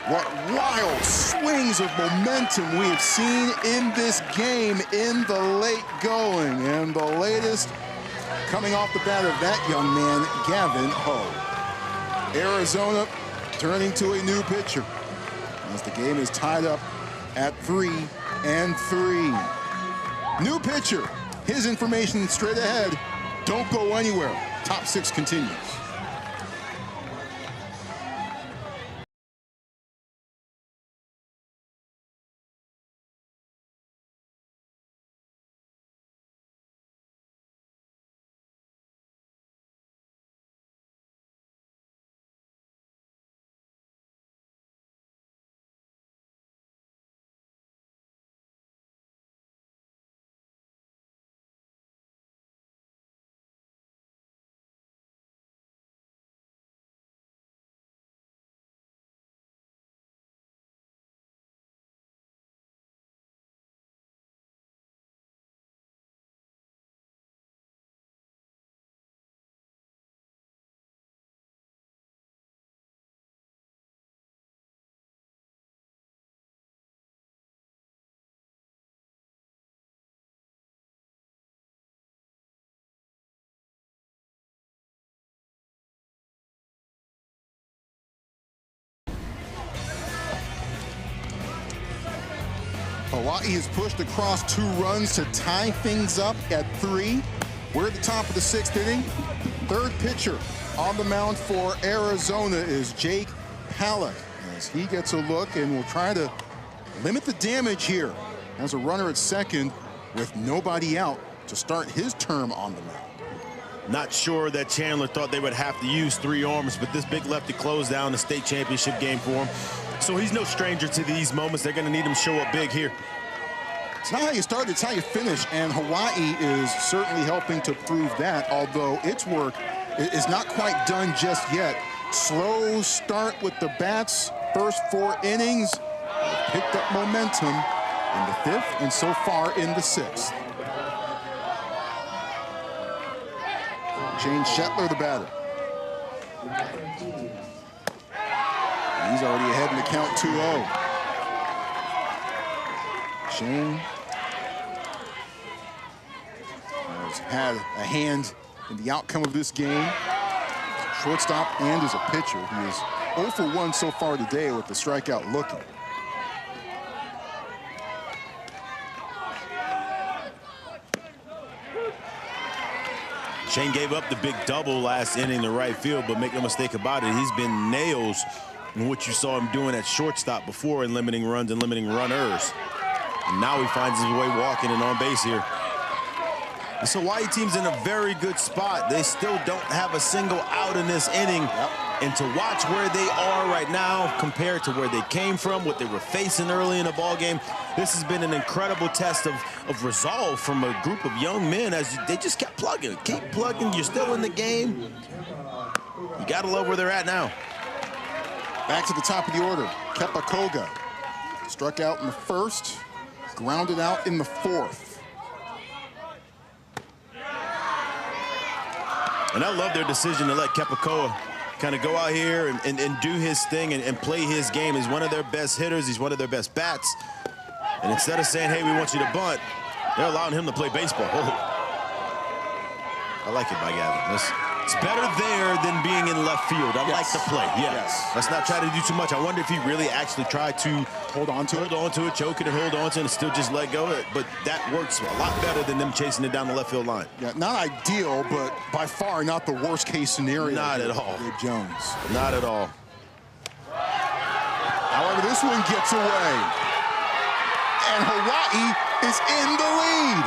What wild swings of momentum we have seen in this game in the late going. And the latest coming off the bat of that young man, Gavin Ho. Arizona turning to a new pitcher as the game is tied up at 3-3. New pitcher. His information straight ahead. Don't go anywhere. Top 6 continues. Hawaii has pushed across 2 runs to tie things up at 3. We're at the top of the 6th inning. Third pitcher on the mound for Arizona is Jake Halleck as he gets a look and will try to limit the damage here as a runner at second with nobody out to start his term on the mound. Not sure that Chandler thought they would have to use 3 arms, but this big lefty closed down the state championship game for him. So he's no stranger to these moments. They're going to need him to show up big here. It's not how you start, it's how you finish, and Hawaii is certainly helping to prove that, although its work is not quite done just yet. Slow start with the bats. First 4 innings. Picked up momentum in the 5th and so far in the 6th. Shane Chandler, the batter. He's already ahead in the count 2-0. Shane has had a hand in the outcome of this game. Shortstop and as a pitcher. He is 0 for 1 so far today with the strikeout looking. Shane gave up the big double last inning to right field, but make no mistake about it, he's been nails in what you saw him doing at shortstop before in limiting runs and limiting runners. And now he finds his way walking and on base here. This Hawaii team's in a very good spot. They still don't have a single out in this inning. Yep. And to watch where they are right now compared to where they came from, what they were facing early in the ball game, this has been an incredible test of resolve from a group of young men as they just kept plugging. Keep plugging. You're still in the game. You got to love where they're at now. Back to the top of the order. Kapa'a struck out in the 1st, grounded out in the 4th. And I love their decision to let Kapa'a kind of go out here and do his thing and play his game. He's one of their best hitters. He's one of their best bats. And instead of saying, hey, we want you to bunt, they're allowing him to play baseball. Oh. I like it by Gavin. It's better there than being in left field. I like the play. Yes. Let's not try to do too much. I wonder if he really actually tried to hold on to it, choke it, and hold on to it, and still just let go. But that works a lot better than them chasing it down the left field line. Yeah, not ideal, but by far not the worst case scenario. Not at all. Dave Jones. Not at all. However, this one gets away. And Hawaii is in the lead.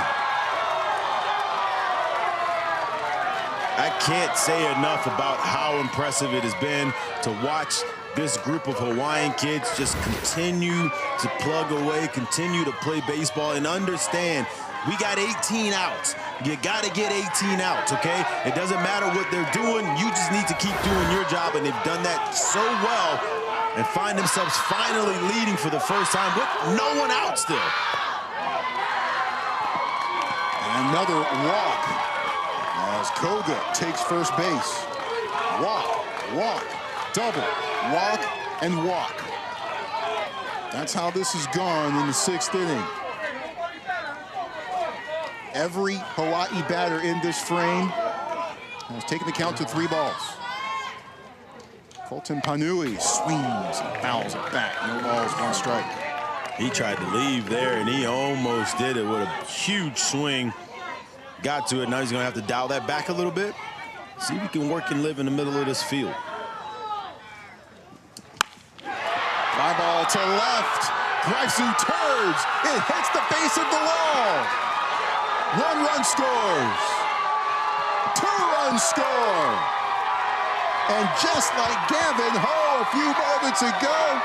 I can't say enough about how impressive it has been to watch this group of Hawaiian kids just continue to plug away, continue to play baseball, and understand we got 18 outs. You got to get 18 outs, okay? It doesn't matter what they're doing. You just need to keep doing your job, and they've done that so well and find themselves finally leading for the first time with no one out still. And another walk as Koga takes first base. Walk, double, walk, and walk. That's how this has gone in the 6th inning. Every Hawaii batter in this frame has taken the count to 3 balls. Colton Panui swings and fouls it back. No balls, 1 strike. He tried to leave there, and he almost did it with a huge swing. Got to it. Now he's going to have to dial that back a little bit. See if he can work and live in the middle of this field. Fly ball to left. Drives through turds. It hits the base of the wall. 1 run scores. 2 runs score. And just like Gavin Ho a few moments ago,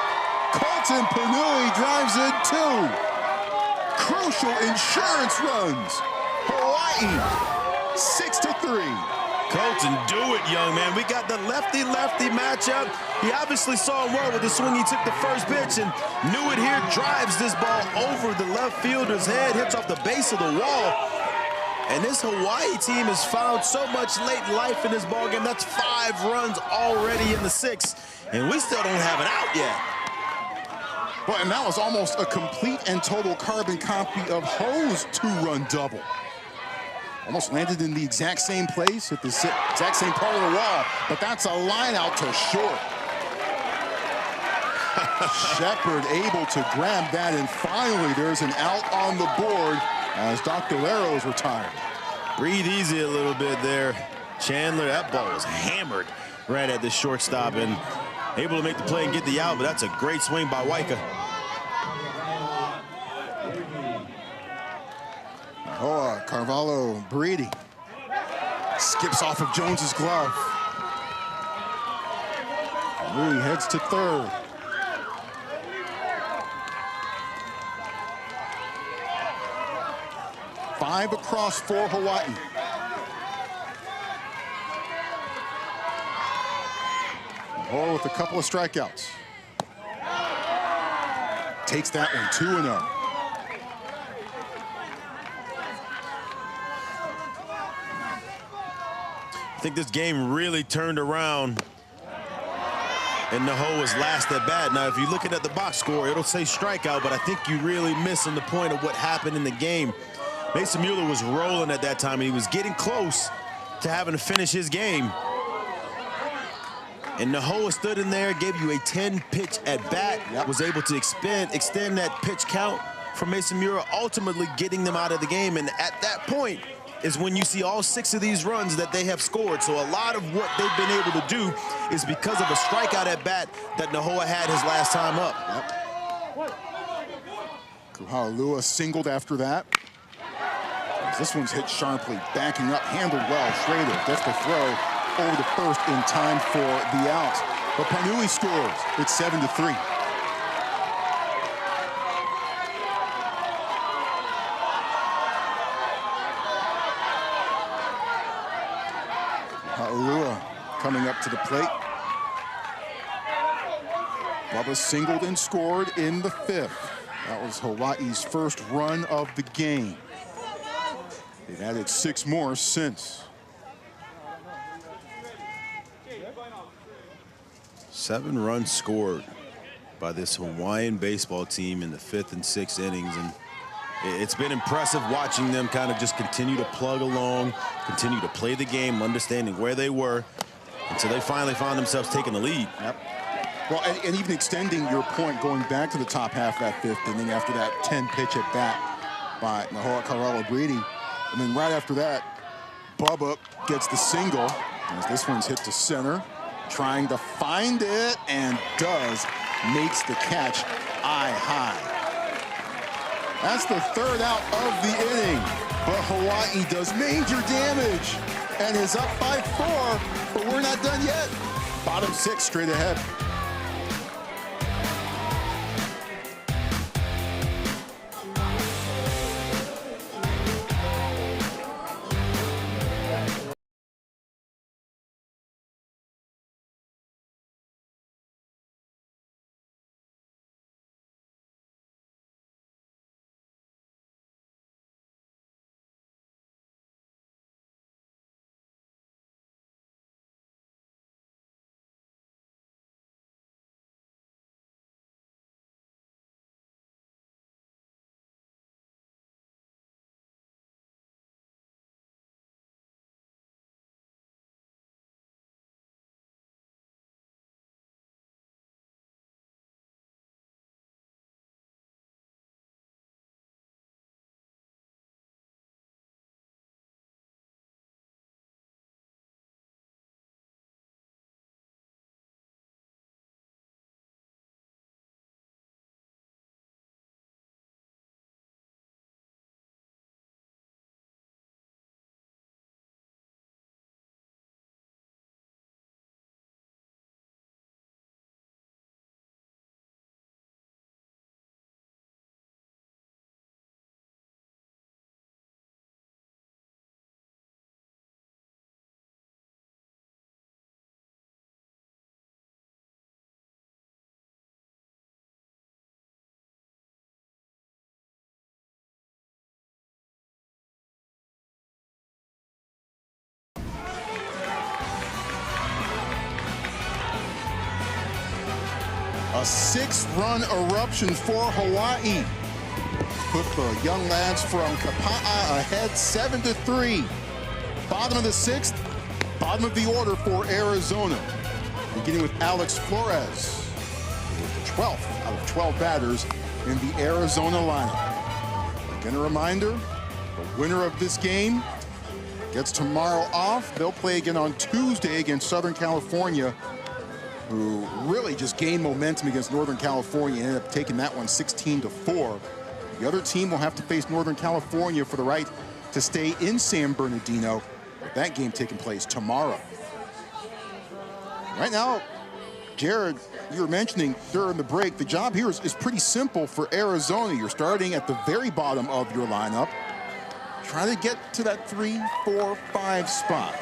Colton Panui drives in 2. Crucial insurance runs. Hawaii 6-3. Colton, do it, young man. We got the lefty-lefty matchup. He obviously saw him well with the swing. He took the first pitch and knew it here. Drives this ball over the left fielder's head, hits off the base of the wall. And this Hawaii team has found so much late life in this ballgame. That's 5 runs already in the 6th, and we still don't have an out yet. Well, and that was almost a complete and total carbon copy of Ho's 2-run double. Almost landed in the exact same place at the exact same part of the wall, but that's a line out to short. Shepard able to grab that, and finally there's an out on the board as Dr. Laro's retired. Breathe easy a little bit there. Chandler, that ball was hammered right at the shortstop and able to make the play and get the out, but that's a great swing by Waika. Oh, Carvalho Brady skips off of Jones's glove. Louis heads to 3rd. Five across for Hawaii. Or with a couple of strikeouts. Takes that one 2-0. I think this game really turned around and Naho was last at bat. Now, if you're looking at the box score, it'll say strikeout, but I think you're really missing the point of what happened in the game. Mason Mueller was rolling at that time, and he was getting close to having to finish his game. And Nahoa stood in there, gave you a 10-pitch at bat, was able to extend that pitch count for Mason Mueller, ultimately getting them out of the game. And at that point is when you see all 6 of these runs that they have scored. So a lot of what they've been able to do is because of a strikeout at bat that Nahoa had his last time up. Kuha'alua singled after that. This one's hit sharply, backing up, handled well. Schrader gets the throw over to first in time for the out. But Panui scores. It's 7-3. Ha'ulua coming up to the plate. Bubba singled and scored in the 5th. That was Hawaii's first run of the game. They've added 6 more since. 7 runs scored by this Hawaiian baseball team in the 5th and 6th innings. And it's been impressive watching them kind of just continue to plug along, continue to play the game, understanding where they were, until they finally found themselves taking the lead. Well, and even extending your point, going back to the top half of that 5th inning after that 10-pitch at bat by Nahoa Carvalho Brady. And then right after that, Bubba gets the single as this one's hit to center, trying to find it, and does, makes the catch eye high. That's the 3rd out of the inning, but Hawaii does major damage and is up by 4, but we're not done yet. Bottom 6 straight ahead. 6-run eruption for Hawaii. Put the young lads from Kapa'a ahead 7-3. Bottom of the 6th, bottom of the order for Arizona. Beginning with Alex Flores, who was the 12th out of 12 batters in the Arizona lineup. Again, a reminder, the winner of this game gets tomorrow off. They'll play again on Tuesday against Southern California, who really just gained momentum against Northern California and ended up taking that one 16-4. The other team will have to face Northern California for the right to stay in San Bernardino, with that game taking place tomorrow. Right now, Jared, you were mentioning during the break, the job here is pretty simple for Arizona. You're starting at the very bottom of your lineup, trying to get to that 3, 4, 5 spot.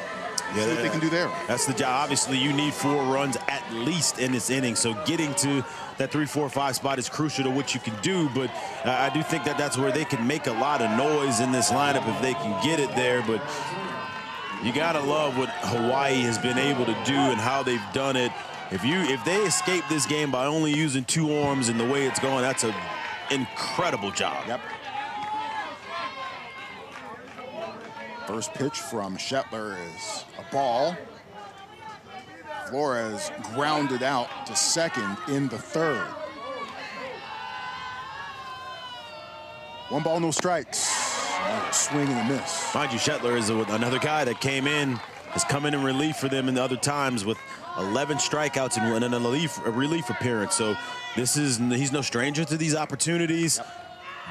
Yeah, see what they can do there. That's the job. Obviously, you need 4 runs at least in this inning. So getting to that 3, 4, 5 spot is crucial to what you can do. But I do think that that's where they can make a lot of noise in this lineup if they can get it there. But you got to love what Hawaii has been able to do and how they've done it. If they escape this game by only using 2 arms and the way it's going, that's an incredible job. Yep. First pitch from Chandler is a ball. Flores grounded out to second in the 3rd. 1 ball, no strikes. Swing and a miss. Mind you, Chandler is another guy that came in, has come in relief for them in the other times with 11 strikeouts and a relief appearance. So he's no stranger to these opportunities. Yep.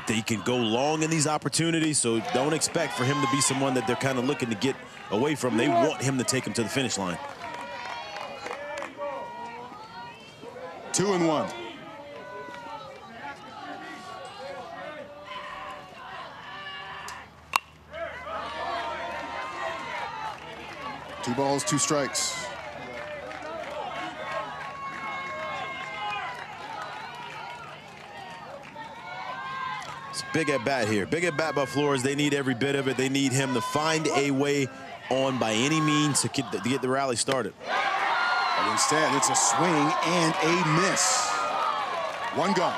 They can go long in these opportunities, so don't expect for him to be someone that they're kind of looking to get away from. They want him to take him to the finish line. 2-1. Two balls, 2 strikes. Big at bat here. Big at bat by Flores. They need every bit of it. They need him to find a way on by any means to get the rally started. But instead, it's a swing and a miss. 1 gone.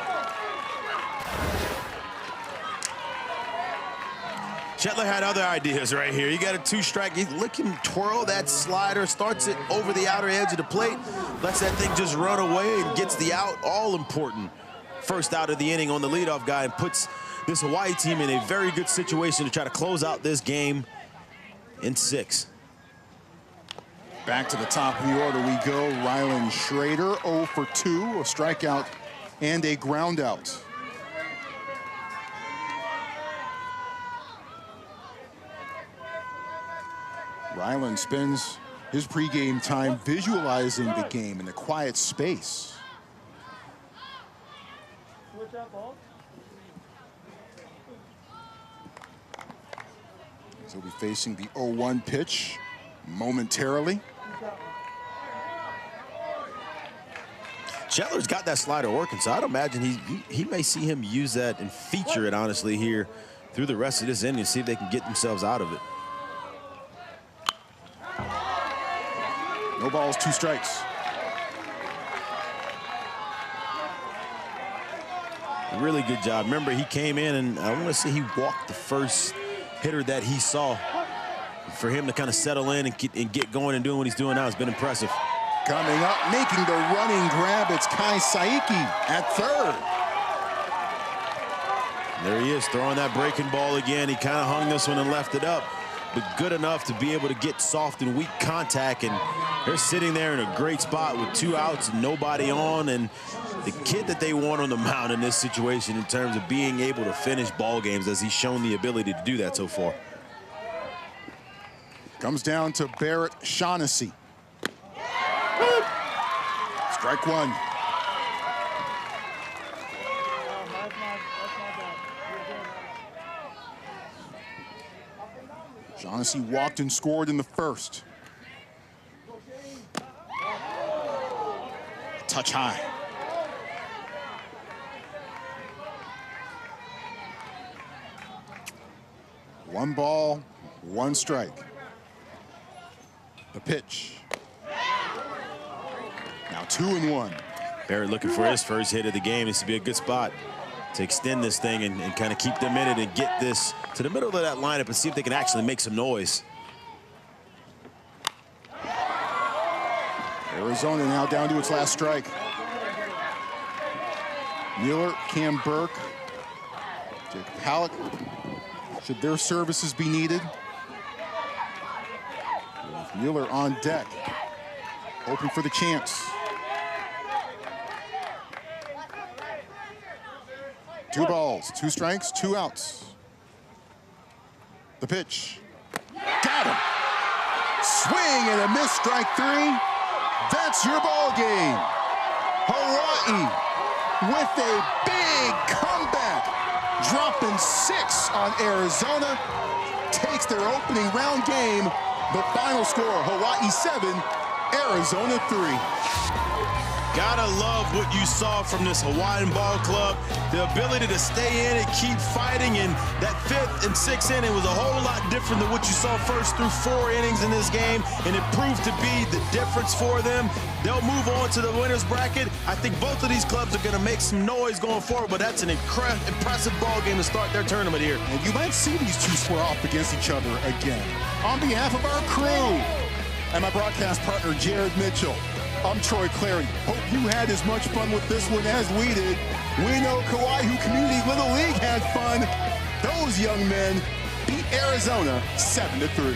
Chandler had other ideas right here. You got a 2-strike. Look him twirl that slider, starts it over the outer edge of the plate, lets that thing just run away and gets the out. All important. First out of the inning on the leadoff guy, and puts this Hawaii team in a very good situation to try to close out this game in 6. Back to the top of the order we go. Rylan Schrader, 0 for 2, a strikeout and a ground out. Rylan spends his pregame time visualizing the game in a quiet space. He'll be facing the 0-1 pitch momentarily. Chandler's got that slider working, so I'd imagine he may see him use that and feature it, honestly, here through the rest of this inning, see if they can get themselves out of it. No balls, 2 strikes. Really good job. Remember, he came in, and I want to say he walked the first hitter that he saw. For him to kind of settle in and get going and doing what he's doing now has been impressive. Coming up, making the running grab, it's Kai Saiki at 3rd. There he is, throwing that breaking ball again. He kind of hung this one and left it up, but good enough to be able to get soft and weak contact, and they're sitting there in a great spot with 2 outs and nobody on, and the kid that they want on the mound in this situation in terms of being able to finish ball games, as he's shown the ability to do that so far. Comes down to Barrett Shaughnessy. Strike 1. Shaughnessy walked and scored in the 1st. Touch high. One ball, 1 strike. The pitch. Now 2-1. Barrett looking for his first hit of the game. This would be a good spot to extend this thing and kind of keep them in it and get this to the middle of that lineup and see if they can actually make some noise. Arizona now down to its last strike. Mueller, Cam Burke, Jake Kapa'a, should their services be needed. With Mueller on deck, hoping for the chance. 2 balls, 2 strikes, 2 outs. The pitch. Got him. Swing and a miss, strike 3. That's your ball game. Hawaii with a big comeback, dropping 6 on Arizona, takes their opening round game. The final score, Hawaii 7, Arizona 3. Gotta love what you saw from this Hawaiian ball club. The ability to stay in and keep fighting. And that 5th and 6th inning was a whole lot different than what you saw first through 4 innings in this game. And it proved to be the difference for them. They'll move on to the winner's bracket. I think both of these clubs are going to make some noise going forward, but that's an impressive ball game to start their tournament here. And you might see these two square off against each other again. On behalf of our crew and my broadcast partner, Jared Mitchell, I'm Troy Clary. Hope you had as much fun with this one as we did. We know Kauai Community Little League had fun. Those young men beat Arizona 7-3.